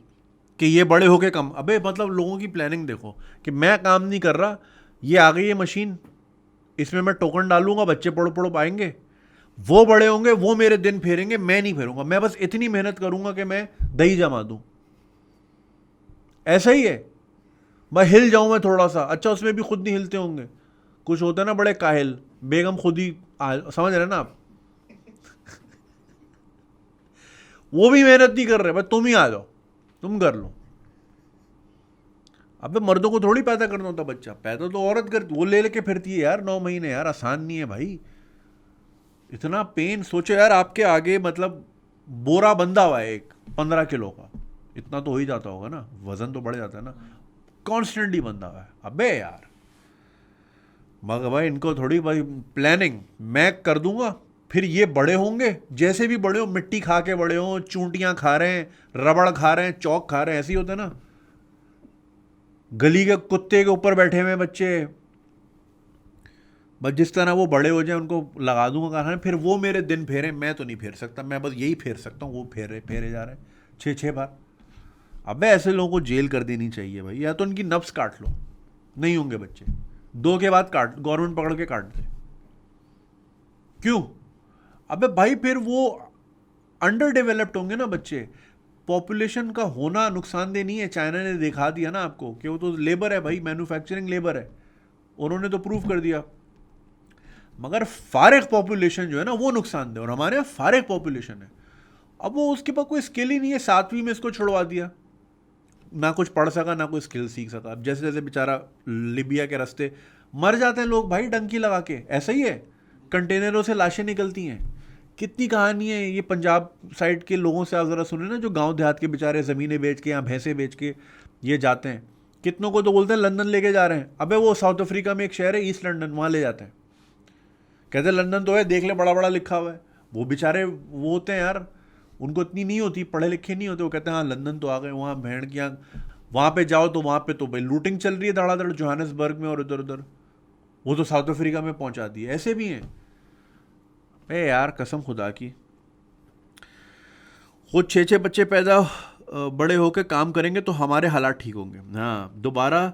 कि ये बड़े होके कम। अबे मतलब लोगों की प्लानिंग देखो कि मैं काम नहीं कर रहा, ये आ गई है मशीन, इसमें मैं टोकन डालूंगा, बच्चे पड़ो पड़ो पाएंगे, वो बड़े होंगे, वो मेरे दिन फेरेंगे, मैं नहीं फेरूंगा, मैं बस इतनी मेहनत करूंगा कि मैं दही जमा दूं। ऐसा ही है, मैं हिल जाऊं मैं थोड़ा सा, अच्छा उसमें भी खुद नहीं हिलते होंगे, कुछ होता है ना बड़े काहिल, बेगम खुद ही समझ रहे ना आप, वो भी मेहनत नहीं कर रहे, भाई तुम ही आ जाओ, तुम कर लो। अबे मर्दों को थोड़ी पैदा करना होता बच्चा, पैदा तो औरत करती, वो ले लेके फिरती है यार 9 महीने, यार आसान नहीं है भाई, इतना पेन। सोचो यार आपके आगे मतलब बोरा बंधा हुआ है एक 15 किलो का, इतना तो हो ही जाता होगा ना, वजन तो बढ़ जाता है ना, कॉन्स्टेंटली बंधा हुआ है। अबे यार मगर भाई इनको थोड़ी भाई प्लानिंग मैं कर दूंगा, फिर ये बड़े होंगे, जैसे भी बड़े हो, मिट्टी खा के बड़े हो, चूंटियां खा रहे हैं, रबड़ खा रहे हैं, चौक खा रहे हैं, ऐसे ही होता है ना, गली के कुत्ते के ऊपर बैठे हुए बच्चे, बस जिस तरह वो बड़े हो जाए उनको लगा दूंगा कारखाने, फिर वो मेरे दिन फेरे, मैं तो नहीं फेर सकता, मैं बस यही फेर सकता हूँ, वो फेरे फेरे जा रहे हैं 6-6 बार। अबे ऐसे लोगों को जेल कर देनी चाहिए भाई, या तो उनकी नफ्स काट लो, नहीं होंगे बच्चे, 2 के बाद काट, गवर्नमेंट पकड़ के काट दे। क्यों? अबे भाई फिर वो अंडर डेवलप्ड होंगे ना बच्चे, पॉपुलेशन का होना नुकसानदेह नहीं है, चाइना ने दिखा दिया ना आपको कि वो तो लेबर है भाई, मैन्युफैक्चरिंग लेबर है, उन्होंने तो प्रूव कर दिया। मगर फारिग पॉपुलेशन जो है ना वो नुकसानदेह, और हमारे यहाँ फारिग पॉपुलेशन है, अब वो उसके पास कोई स्किल ही नहीं है, 7वीं में इसको छुड़वा दिया, ना कुछ पढ़ सका ना कोई स्किल सीख सका। अब जैसे जैसे बेचारा लिबिया के रास्ते मर जाते हैं लोग भाई डंकी लगा के, ऐसा ही है, कंटेनरों से लाशें निकलती हैं, कितनी कहानी है ये पंजाब साइड के लोगों से आप ज़रा सुने ना, जो गांव देहात के बेचारे ज़मीनें बेच के या भैंसें बेच के ये जाते हैं, कितनों को तो बोलते हैं लंदन लेके जा रहे हैं, अबे वो साउथ अफ्रीका में एक शहर है ईस्ट लंदन, वहाँ ले जाते हैं, कहते हैं लंदन तो है, देख ले बड़ा बड़ा लिखा हुआ है, वो बेचारे वो होते हैं यार, उनको इतनी नहीं होती, पढ़े लिखे नहीं होते, वो कहते हैं हाँ लंदन तो आ गए, वहाँ भेड़ की आँख, वहाँ पे जाओ तो वहाँ पे तो भाई लूटिंग चल रही है धड़ाधड़, जोहानिसबर्ग में और इधर उधर, वो तो साउथ अफ्रीका में पहुँचा दिए, ऐसे भी हैं। ए यार कसम खुदा की, खुद 6-6 बच्चे पैदा बड़े होकर काम करेंगे तो हमारे हालात ठीक होंगे, हाँ दोबारा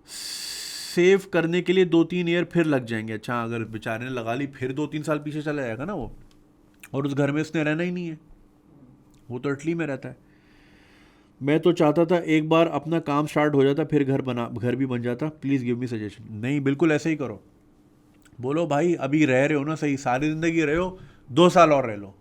सेव करने के लिए 2-3 ईयर फिर लग जाएंगे। अच्छा अगर बेचारे ने लगा ली फिर 2-3 साल पीछे चला जाएगा ना वो, और उस घर में उसने रहना ही नहीं है, वो तो इटली में रहता है। मैं तो चाहता था एक बार अपना काम स्टार्ट हो जाता फिर घर भी बन जाता, प्लीज़ गिव मी सजेशन। नहीं बिल्कुल ऐसे ही करो, बोलो भाई अभी रह रहे हो ना सही, सारी ज़िंदगी रहे हो, 2 साल और रह लो,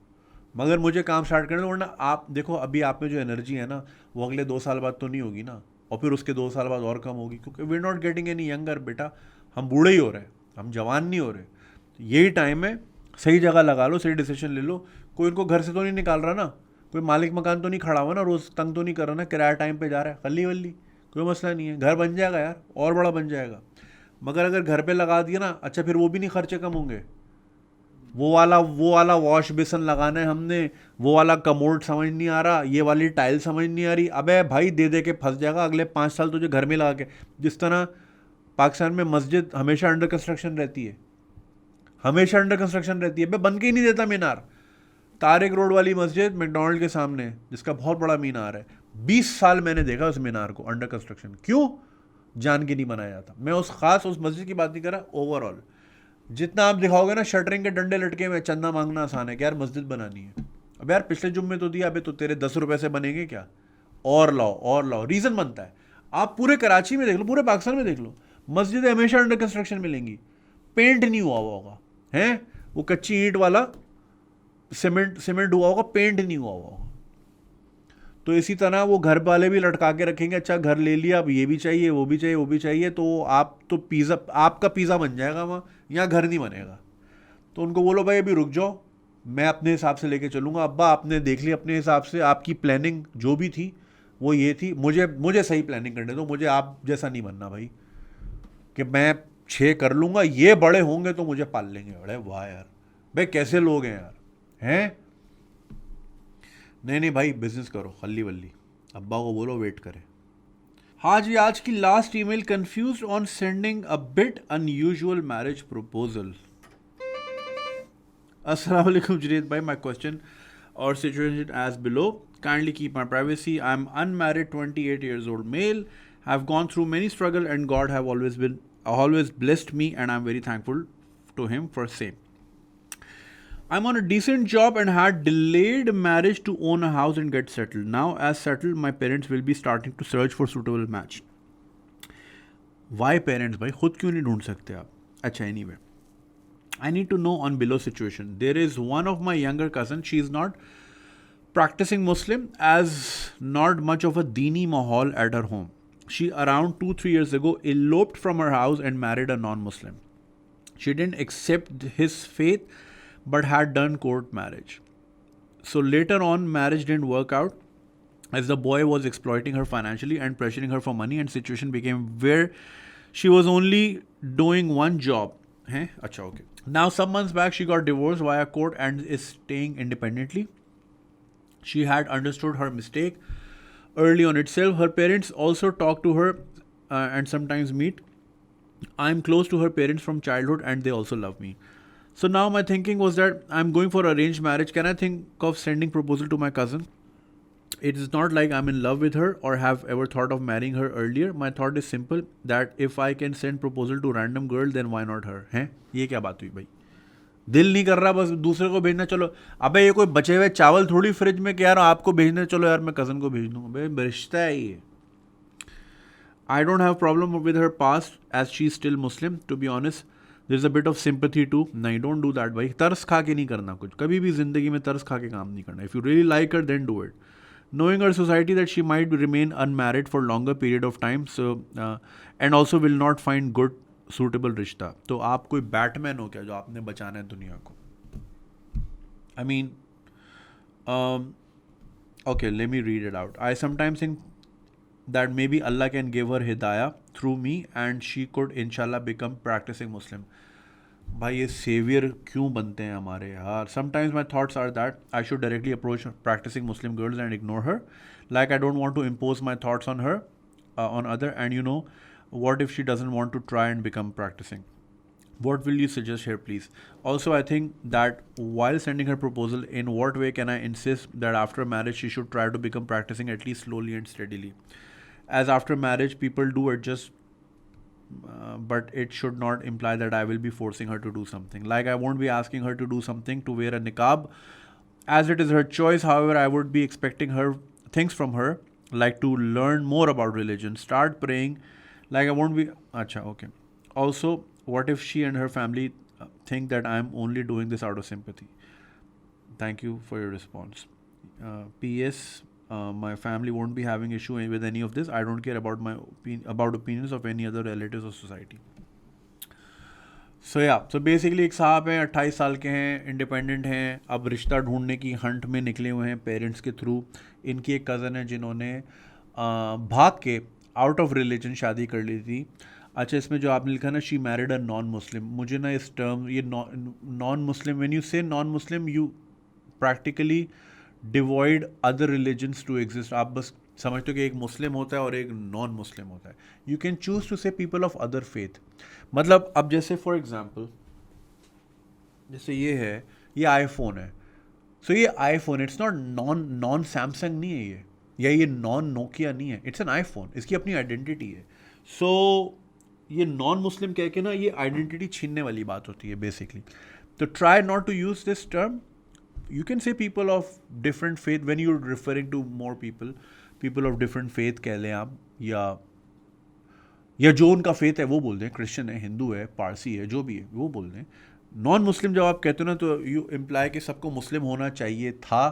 मगर मुझे काम स्टार्ट करना, वरना आप देखो अभी आप में जो एनर्जी है ना वो अगले 2 साल बाद तो नहीं होगी ना, और फिर उसके 2 साल बाद और कम होगी, क्योंकि we are not getting any younger बेटा, हम बूढ़े ही हो रहे हैं, हम जवान नहीं हो रहे। तो यही टाइम है, सही जगह लगा लो, सही डिसीजन ले लो, कोई इनको घर से तो नहीं निकाल रहा ना, कोई मालिक मकान तो नहीं खड़ा हुआ ना, रोज़ तंग तो नहीं कर रहा ना, किराया टाइम पे जा रहा है, खल्ली वल्ली कोई मसला नहीं है, घर बन जाएगा यार, और बड़ा बन जाएगा। मगर अगर घर पे लगा दिया ना, अच्छा फिर वो भी नहीं खर्चे कम होंगे, वो वाला वॉश बेसन लगाना है हमने, वो वाला कमोड समझ नहीं आ रहा, ये वाली टाइल समझ नहीं आ रही, अबे भाई दे दे के फंस जाएगा अगले 5 साल तुझे घर में लगा के। जिस तरह पाकिस्तान में मस्जिद हमेशा अंडर कंस्ट्रक्शन रहती है, हमेशा अंडर कंस्ट्रक्शन रहती है, बे बन के ही नहीं देता मीनार। तारिक रोड वाली मस्जिद मैकडोनल्ड के सामने जिसका बहुत बड़ा मीनार है, 20 साल मैंने देखा उस मीनार को अंडर कंस्ट्रक्शन, क्यों? जान के नहीं बनाया जाता। मैं उस मस्जिद की बात नहीं कर रहा, ओवरऑल जितना आप दिखाओगे ना शटरिंग के डंडे लटके में, चंदा मांगना आसान है कि यार मस्जिद बनानी है, अब यार पिछले जुम्मे तो दिया, अबे तो तेरे 10 रुपए से बनेंगे क्या, और लाओ, रीज़न बनता है। आप पूरे कराची में देख लो, पूरे पाकिस्तान में देख लो, मस्जिदें हमेशा अंडर कंस्ट्रक्शन मिलेंगी, पेंट नहीं हुआ होगा, हैं वो कच्ची ईंट वाला सीमेंट हुआ होगा, पेंट नहीं हुआ होगा। तो इसी तरह वो घर वाले भी लटका के रखेंगे, अच्छा घर ले लिया अब ये भी चाहिए वो भी चाहिए वो भी चाहिए, तो आप तो पिज़्ज़ा, आपका पिज़्ज़ा बन जाएगा वहाँ, यहाँ घर नहीं बनेगा। तो उनको बोलो भाई अभी रुक जाओ, मैं अपने हिसाब से लेके चलूँगा, अब्बा आपने देख लिया अपने हिसाब से, आपकी प्लानिंग जो भी थी वो ये थी, मुझे सही प्लानिंग करने दो, मुझे आप जैसा नहीं बनना भाई कि मैं 6 कर लूँगा, ये बड़े होंगे तो मुझे पाल लेंगे। बड़े वाह यार, भाई कैसे लोग हैं यार, हैं? नहीं भाई बिजनेस करो हल्ली वल्ली, अब्बा को बोलो वेट करें। हाँ जी, आज की last email, confused on sending a bit unusual marriage proposal. Assalamu alaikum Junaid bhai, my question or situation as below. Kindly keep my privacy. I'm unmarried, 28 years old male. I've gone through many struggle and God have always blessed me and I'm very thankful to him for same. I'm on a decent job and had delayed marriage to own a house and get settled. Now as settled, my parents will be starting to search for suitable match. Why parents भाई, खुद क्यों नहीं ढूंढ सकते आप? अच्छा, anyway, I need to know on below situation. There is one of my younger cousin. She is not practicing Muslim, as not much of a dini mahal at her home. She around 2-3 years ago eloped from her house and married a non-Muslim. She didn't accept his faith, but had done court marriage. So later on, marriage didn't work out as the boy was exploiting her financially and pressuring her for money, and situation became where she was only doing one job. Acha, okay. Now some months back she got divorced via court and is staying independently. She had understood her mistake early on itself. Her parents also talk to her and sometimes meet. I'm close to her parents from childhood and they also love me. So now my thinking was that I'm going for arranged marriage. Can I think of sending proposal to my cousin? It is not like I'm in love with her or have ever thought of marrying her earlier. My thought is simple, that if I can send proposal to random girl, then why not her? हैं? ये क्या बात हुई भाई? दिल नहीं कर रहा, बस दूसरे को भेजना. चलो अबे, ये कोई बचे हुए चावल थोड़ी फ्रिज में कि यार आपको भेजने, चलो यार मैं कज़न को भेज दूँगा. भाई रिश्ता है ये. I don't have problem with her past as she is still Muslim. To be honest, there's a bit of sympathy too. नहीं, don't do that भाई. तरस खा के नहीं करना कुछ. कभी भी ज़िंदगी में तरस खा के काम नहीं करना. If you really like her, then do it. Knowing her society that she might remain unmarried for longer period of time, so and also will not find good suitable रिश्ता. तो आप कोई बैटमैन हो क्या जो आपने बचाना है दुनिया को? I mean, okay, let me read it out. I sometimes think that maybe Allah can give her hidayah through me and she could inshallah become practicing Muslim. भाई ये सेवियर क्यों बनते हैं हमारे यार? Sometimes my thoughts are that I should directly approach practicing Muslim girls and ignore her. Like I don't want to impose my thoughts on her on other, and you know, what if she doesn't want to try and become practicing? What will you suggest here, please? Also, I think that while sending her proposal, in what way can I insist that after marriage she should try to become practicing at least slowly and steadily? As after marriage people do adjust, but it should not imply that I will be forcing her to do something. Like I won't be asking her to do something to wear a niqab, as it is her choice. However, I would be expecting her things from her, like to learn more about religion, start praying. Like I won't be. Acha, okay. Also, what if she and her family think that I'm only doing this out of sympathy? Thank you for your response. P.S. My family won't be having issue with any of this. I don't care about about opinions of any other relatives or society. So basically एक साहब हैं, 28 साल के हैं, independent हैं, अब रिश्ता ढूंढने की हंट में निकले हुए हैं पेरेंट्स के थ्रू. इनकी एक कज़न है जिन्होंने भाग के आउट ऑफ रिलीजन शादी कर ली थी. अच्छा, इसमें जो आपने लिखा ना, she married a non Muslim, मुझे ना इस टर्म, ये non Muslim, when you say non Muslim you practically devoid other religions to exist. आप बस समझते हो कि एक मुस्लिम होता है और एक नॉन मुस्लिम होता है. यू कैन चूज टू से पीपल ऑफ अदर फेथ. मतलब अब जैसे फॉर एग्जांपल, जैसे ये है, ये आईफोन है. सो ये iPhone, it's not non Samsung नहीं है ये, या ये नॉन नोकिया नहीं है, इट्स एन आईफोन. इसकी अपनी आइडेंटिटी है. सो ये नॉन मुस्लिम कह के ना, ये आइडेंटिटी छीनने वाली बात होती है बेसिकली. तो try not to use this term. You can say people of different faith when you're referring to more people of different faith कह लें आप, या जो उनका फेथ है वो बोल दें, क्रिश्चियन है, हिंदू है, पारसी है, जो भी है वो बोल दें. नॉन मुस्लिम जब आप कहते हो ना, तो यू इम्प्लाई कि सबको मुस्लिम होना चाहिए था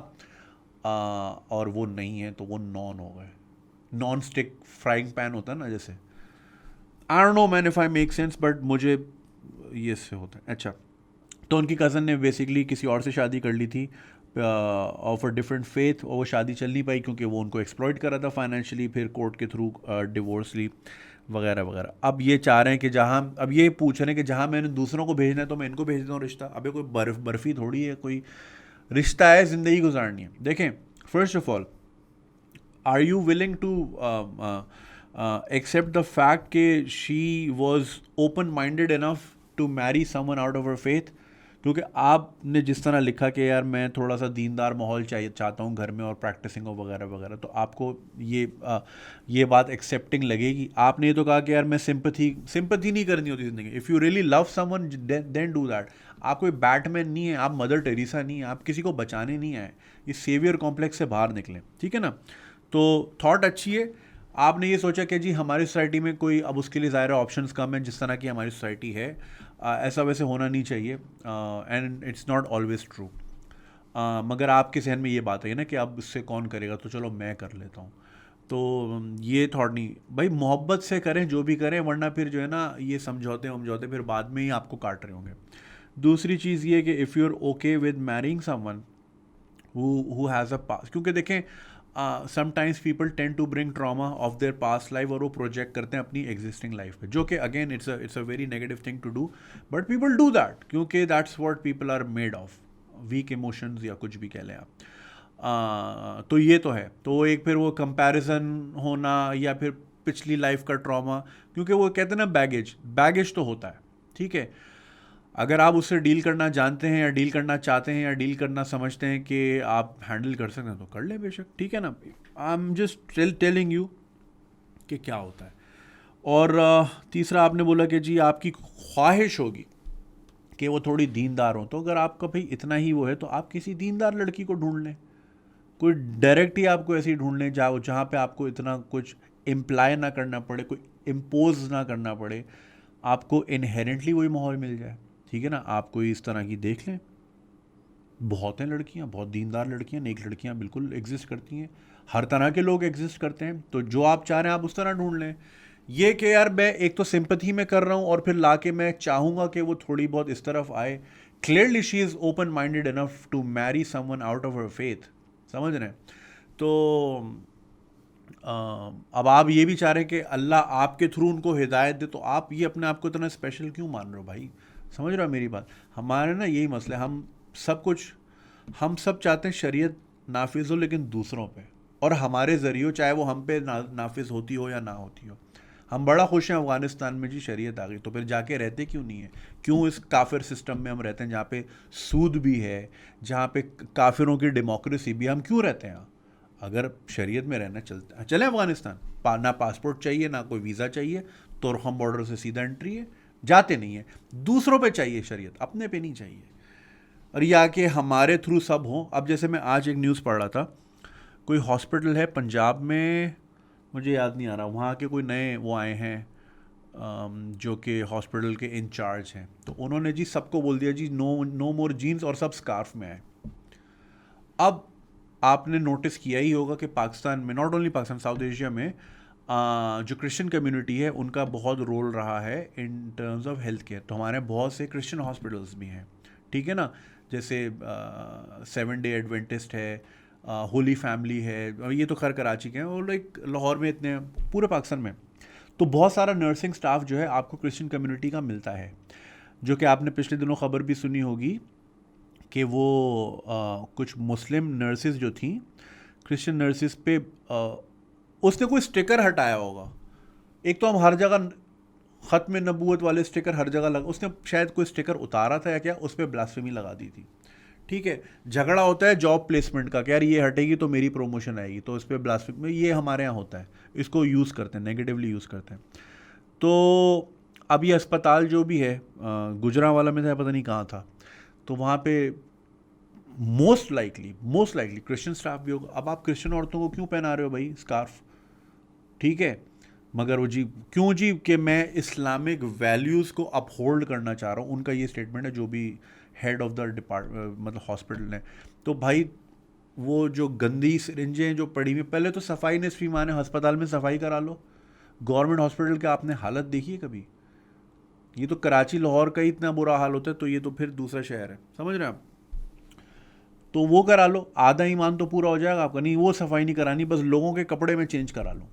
और वो नहीं है तो वो नॉन हो गए. नॉन स्टिक फ्राइंग पैन होता है ना, जैसे. आई don't know man if I make sense, but मुझे ये से होता है. अच्छा, तो उनकी कज़न ने बेसिकली किसी और से शादी कर ली थी ऑफ अ डिफरेंट फेथ, और वो शादी चल नहीं पाई क्योंकि वो उनको एक्सप्लॉइट कर रहा था फाइनेंशियली, फिर कोर्ट के थ्रू डिवोर्स ली वगैरह वगैरह. अब ये चाह रहे हैं कि जहाँ, अब ये पूछ रहे हैं कि जहाँ मैंने दूसरों को भेजना है तो मैं इनको भेज दूँ रिश्ता. अबे कोई बर्फ़ी थोड़ी है, कोई रिश्ता है, ज़िंदगी गुजारनी है. देखें, first of all, are you willing to accept the fact कि she was open minded enough to marry someone out of her faith? क्योंकि आपने जिस तरह लिखा कि यार मैं थोड़ा सा दीनदार माहौल चाहिए चाहता हूँ घर में और प्रैक्टिसिंग हो वगैरह वगैरह, तो आपको ये बात एक्सेप्टिंग लगेगी। आपने ये तो कहा कि यार मैं सिंपथी नहीं करनी होती ज़िंदगी। If you really love someone then do that. आप कोई बैटमैन नहीं है, आप मदर टेरेसा नहीं है, आप किसी को बचाने नहीं आए। ये सेवियर कॉम्प्लेक्स से बाहर निकलें, ठीक है ना। तो थॉट अच्छी है। आपने ये सोचा कि जी हमारी सोसाइटी में कोई, अब उसके लिए ज़ाहिर ऑप्शंस कम है जिस तरह की हमारी सोसाइटी है, ऐसा वैसे होना नहीं चाहिए, and it's not always true. मगर आपके जहन में ये बात है ना कि अब इससे कौन करेगा, तो चलो मैं कर लेता हूँ। तो ये थॉट नहीं भाई, मोहब्बत से करें जो भी करें, वरना फिर जो है ना ये समझौते फिर बाद में ही आपको काट रहे होंगे। दूसरी चीज़ ये कि if you are okay with marrying someone who has a past, क्योंकि देखें sometimes people tend to bring trauma of their past life और वो प्रोजेक्ट करते हैं अपनी एग्जिस्टिंग लाइफ पे, जो कि again it's a very negative thing to do, but people do that क्योंकि that's what people are made of, weak emotions या कुछ भी कह लें आप। तो ये तो है, तो एक फिर वो कंपैरिजन होना या फिर पिछली लाइफ का ट्रॉमा, क्योंकि वो कहते हैं ना बैगेज तो होता है, ठीक है। अगर आप उससे डील करना जानते हैं या डील करना चाहते हैं या डील करना समझते हैं कि आप हैंडल कर सकते हैं तो कर ले बेशक, ठीक है ना। आई एम जस्ट टेलिंग यू कि क्या होता है। और तीसरा आपने बोला कि जी आपकी ख्वाहिश होगी कि वो थोड़ी दीनदार हो, तो अगर आपका भाई इतना ही वो है तो आप किसी दीनदार लड़की को ढूंढ लें। कोई डायरेक्ट ही आपको ऐसी ढूंढ लें जहाँ पे आपको इतना कुछ इम्प्लाई ना करना पड़े, कोई इम्पोज ना करना पड़े, आपको इनहेरेंटली वही माहौल मिल जाए, ठीक है ना। आप कोई इस तरह की देख लें, बहुत हैं लड़कियां, बहुत दीनदार लड़कियां, नेक लड़कियां बिल्कुल एग्जिस्ट करती हैं, हर तरह के लोग एग्जिस्ट करते हैं। तो जो आप चाह रहे हैं आप उस तरह ढूंढ लें। ये कि यार मैं एक तो सिंपथी में कर रहा हूँ और फिर ला के मैं चाहूँगा कि वो थोड़ी बहुत इस तरफ आए, clearly she is open minded enough to marry someone out of her faith, समझ रहे हैं। तो अब आप ये भी चाह रहे हैं कि अल्लाह आपके थ्रू उनको हिदायत दे, तो आप ये अपने आप को इतना स्पेशल क्यों मान रहे हो भाई, समझ रहे हो मेरी बात। हमारे ना यही मसला है, हम सब चाहते हैं शरीयत नाफिज हो लेकिन दूसरों पे, और हमारे ज़रिए, चाहे वो हम पे नाफिज होती हो या ना होती हो। हम बड़ा खुश हैं अफ़गानिस्तान में जी शरीयत आ गई, तो फिर जाके रहते क्यों नहीं है, क्यों इस काफिर सिस्टम में हम रहते हैं जहाँ पे सूद भी है, जहाँ पे काफिरों की डेमोक्रेसी भी, हम क्यों रहते हैं। अगर शरीयत में रहना चले अफ़गानिस्तान, ना पासपोर्ट चाहिए ना कोई वीज़ा चाहिए, तो हम बॉर्डर से सीधा एंट्री है, जाते नहीं है। दूसरों पे चाहिए शरीयत, अपने पे नहीं चाहिए। और या कि हमारे थ्रू सब हों। अब जैसे मैं आज एक न्यूज़ पढ़ रहा था, कोई हॉस्पिटल है पंजाब में, मुझे याद नहीं आ रहा, वहाँ के कोई नए वो आए हैं जो कि हॉस्पिटल के इंचार्ज हैं, तो उन्होंने जी सबको बोल दिया जी नो मोर जीन्स, और सब स्कार्फ में आए। अब आपने नोटिस किया ही होगा कि पाकिस्तान में, not only Pakistan, south Asia में जो क्रिश्चियन कम्युनिटी है उनका बहुत रोल रहा है in terms of health care. तो हमारे बहुत से क्रिश्चियन हॉस्पिटल्स भी हैं, ठीक है ना, जैसे 7 डे एडवेंटिस्ट है, होली फैमिली है, ये तो खैर कराची के हैं, और लाइक लाहौर में इतने, पूरे पाकिस्तान में। तो बहुत सारा नर्सिंग स्टाफ जो है आपको क्रिश्चियन कम्युनिटी का मिलता है, जो कि आपने पिछले दिनों खबर भी सुनी होगी कि वो कुछ मुस्लिम नर्सिस जो थी, क्रिश्चियन नर्सिस पे उसने कोई स्टिकर हटाया होगा। एक तो हम हर जगह ख़त्म नबूवत वाले स्टिकर हर जगह लगा, उसने शायद कोई स्टिकर उतारा था या क्या, उस पर ब्लास्फेमी लगा दी थी, ठीक है। झगड़ा होता है जॉब प्लेसमेंट का कि यार ये हटेगी तो मेरी प्रमोशन आएगी, तो इस पर ब्लास्फेमी, ये हमारे यहाँ होता है, इसको यूज़ करते हैं, नेगेटिवली यूज़ करते हैं। तो अब ये अस्पताल जो भी है गुजरांवाला में था, पता नहीं कहाँ था, तो वहाँ पे मोस्ट लाइकली क्रिश्चियन स्टाफ भी होगा। अब आप क्रिश्चियन औरतों को क्यों पहना रहे हो भाई स्कार्फ, ठीक है। मगर वो जी क्यों जी, कि मैं इस्लामिक वैल्यूज़ को अपहोल्ड करना चाह रहा हूँ, उनका ये स्टेटमेंट है, जो भी हेड ऑफ द डिपार्टमेंट मतलब हॉस्पिटल है। तो भाई वो जो गंदी सिरिंजें जो पड़ी हुई, पहले तो सफाई ने स्वी माने, अस्पताल में सफाई करा लो। गवर्नमेंट हॉस्पिटल का आपने हालत देखी है कभी? ये तो कराची लाहौर का ही इतना बुरा हाल होता है, तो ये तो फिर दूसरा शहर है, समझ रहे हैं आप। तो वो करा लो, आधा ईमान तो पूरा हो जाएगा आपका। नहीं, वो सफाई नहीं करानी, बस लोगों के कपड़े में चेंज करा लो।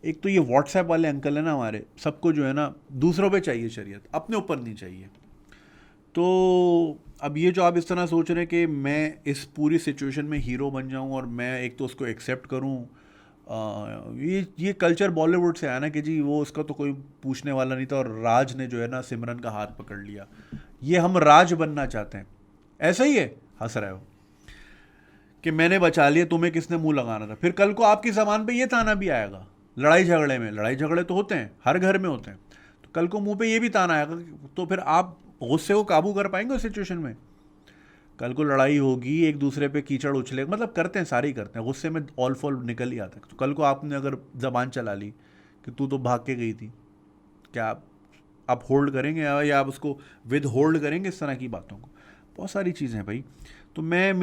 एक तो ये व्हाट्सएप वाले अंकल है ना हमारे, सबको जो है ना दूसरों पे चाहिए शरीयत, अपने ऊपर नहीं चाहिए। तो अब ये जो आप इस तरह सोच रहे हैं कि मैं इस पूरी सिचुएशन में हीरो बन जाऊं और मैं एक तो उसको एक्सेप्ट करूं, ये कल्चर बॉलीवुड से आया ना कि जी वो उसका तो कोई पूछने वाला नहीं था और राज ने जो है ना सिमरन का हाथ पकड़ लिया। ये हम राज बनना चाहते हैं, ऐसा ही है, हंस रहे हो कि मैंने बचा लिया, तुम्हें किसने मुंह लगाना था। फिर कल को आपकी ज़बान पे ये ताना भी आएगा, लड़ाई झगड़े तो होते हैं, हर घर में होते हैं, तो कल को मुंह पे ये भी ताना आएगा, तो फिर आप गुस्से को काबू कर पाएंगे उस सिचुएशन में? कल को लड़ाई होगी, एक दूसरे पे कीचड़ उछले, मतलब करते हैं, सारे ही करते हैं, गुस्से में ऑल फॉल निकल ही आता है। तो कल को आपने अगर ज़बान चला ली कि तू तो भाग के गई थी, क्या आप होल्ड करेंगे या आप उसको विद होल्ड करेंगे इस तरह की बातों को? बहुत सारी चीज़ें हैं भाई। तो मैं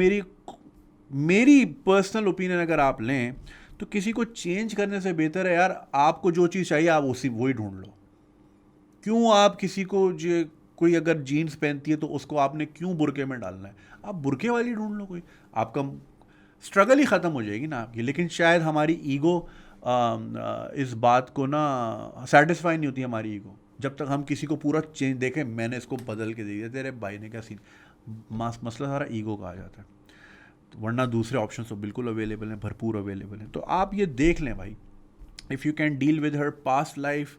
मेरी पर्सनल ओपिनियन अगर आप लें तो किसी को चेंज करने से बेहतर है यार, आपको जो चीज़ चाहिए आप वही ढूंढ लो। क्यों आप किसी को जो कोई अगर जीन्स पहनती है तो उसको आपने क्यों बुरके में डालना है? आप बुरके वाली ढूंढ लो कोई, आपका स्ट्रगल ही ख़त्म हो जाएगी ना आपकी। लेकिन शायद हमारी ईगो इस बात को ना सेटिस्फाई नहीं होती, हमारी ईगो, जब तक हम किसी को पूरा चेंज देखें, मैंने इसको बदल के दे दिया, तेरे भाई ने क्या सीन, मसला सारा ईगो का आ जाता है। वरना दूसरे ऑप्शन तो बिल्कुल अवेलेबल हैं, भरपूर अवेलेबल हैं। तो आप ये देख लें भाई, if you can deal with her past life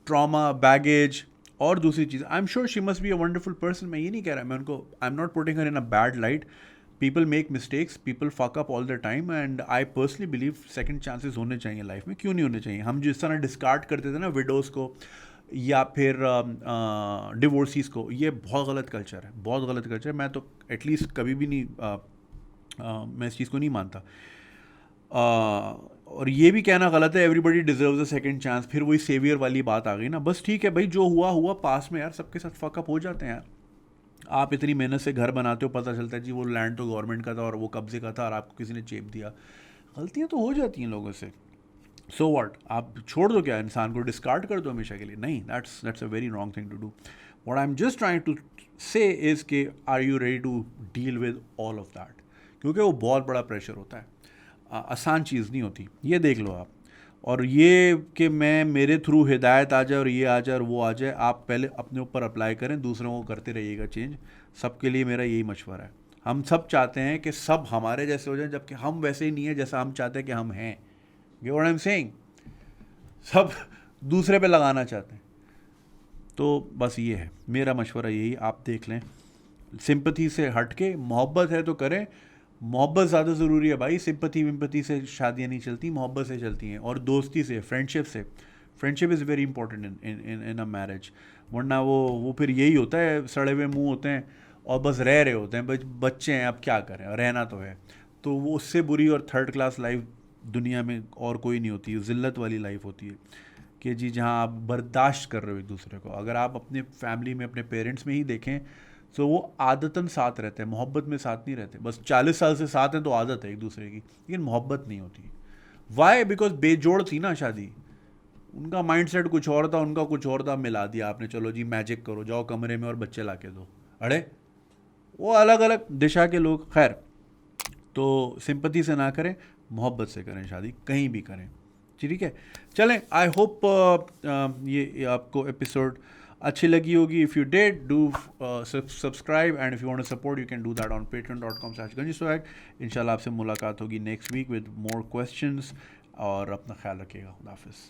trauma, baggage और दूसरी चीज़, I am sure she must be a wonderful person. मैं ये नहीं कह रहा, मैं उनको, I am not putting her in a bad light. People make mistakes, people fuck up all the time, and I personally believe second chances होने चाहिए life में। क्यों नहीं होने चाहिए? हम जिस तरह डिस्कार्ड करते थे ना विडोज़ को या फिर डिवोर्सीज़ को, ये बहुत गलत कल्चर है, बहुत गलत कल्चर है। मैं तो एटलीस्ट कभी भी नहीं मैं इस चीज़ को नहीं मानता। और ये भी कहना गलत है everybody deserves a second chance, फिर वही सेवियर वाली बात आ गई ना। बस ठीक है भाई, जो हुआ हुआ पास में यार, सबके साथ फकअप हो जाते हैं यार। आप इतनी मेहनत से घर बनाते हो, पता चलता है जी वो लैंड तो गवर्नमेंट का था और वो कब्जे का था और आपको किसी ने चेप दिया। गलतियाँ तो हो जाती हैं लोगों से, सो व्हाट, आप छोड़ दो क्या इंसान को, डिस्कार्ड कर दो हमेशा के लिए? नहीं, that's a very wrong thing to do. What I am just trying to say is के are you ready to deal with all of that, क्योंकि वो बहुत बड़ा प्रेशर होता है, आसान चीज़ नहीं होती, ये देख लो आप। और ये कि मैं मेरे थ्रू हिदायत आ जाए और ये आ जाए और वो आ जाए, आप पहले अपने ऊपर अप्लाई करें, दूसरों को करते रहिएगा चेंज। सबके लिए मेरा यही मशवरा है। हम सब चाहते हैं कि सब हमारे जैसे हो जाए, जबकि हम वैसे ही नहीं है जैसा हम चाहते हैं कि हम हैं। You what I am saying? सब दूसरे पे लगाना चाहते हैं। तो बस ये है मेरा मशवरा, यही आप देख लें। सिंपथी से हट के मोहब्बत है तो करें, मोहब्बत ज़्यादा ज़रूरी है भाई। सिंपथी विम्पथी से शादियाँ नहीं चलती, मोहब्बत से चलती हैं, और दोस्ती से, फ्रेंडशिप से। Friendship is very important in a marriage. वरना वो फिर यही होता है, सड़े हुए मुँह होते हैं और बस रह रहे होते हैं, बच्चे हैं, अब क्या करें, रहना तो है। तो वो उससे बुरी और थर्ड क्लास लाइफ दुनिया में और कोई नहीं होती, ज़िल्लत वाली लाइफ होती है कि जी जहाँ आप बर्दाश्त कर रहे हो एक दूसरे को। अगर आप अपने फैमिली में, अपने पेरेंट्स में ही देखें तो वो आदतन साथ रहते हैं, मोहब्बत में साथ नहीं रहते। बस 40 साल से साथ हैं तो आदत है एक दूसरे की, लेकिन मोहब्बत नहीं होती। वाई? बिकॉज बेजोड़ थी ना शादी, उनका माइंडसेट कुछ और था, उनका कुछ और था, मिला दिया आपने, चलो जी मैजिक करो, जाओ कमरे में और बच्चे ला के दो। अरे वो अलग अलग दिशा के लोग। खैर, तो सिंपैथी से ना करें, मोहब्बत से करें शादी, कहीं भी करें। ठीक है, चलें। आई होप ये आपको एपिसोड अच्छी लगी होगी। If you did, do subscribe, and if you want to support you can do that on patreon.com/ganjiswag। इंशाल्लाह आपसे मुलाकात होगी next week with more questions, और अपना ख्याल रखिएगा। खुदा हाफिज़।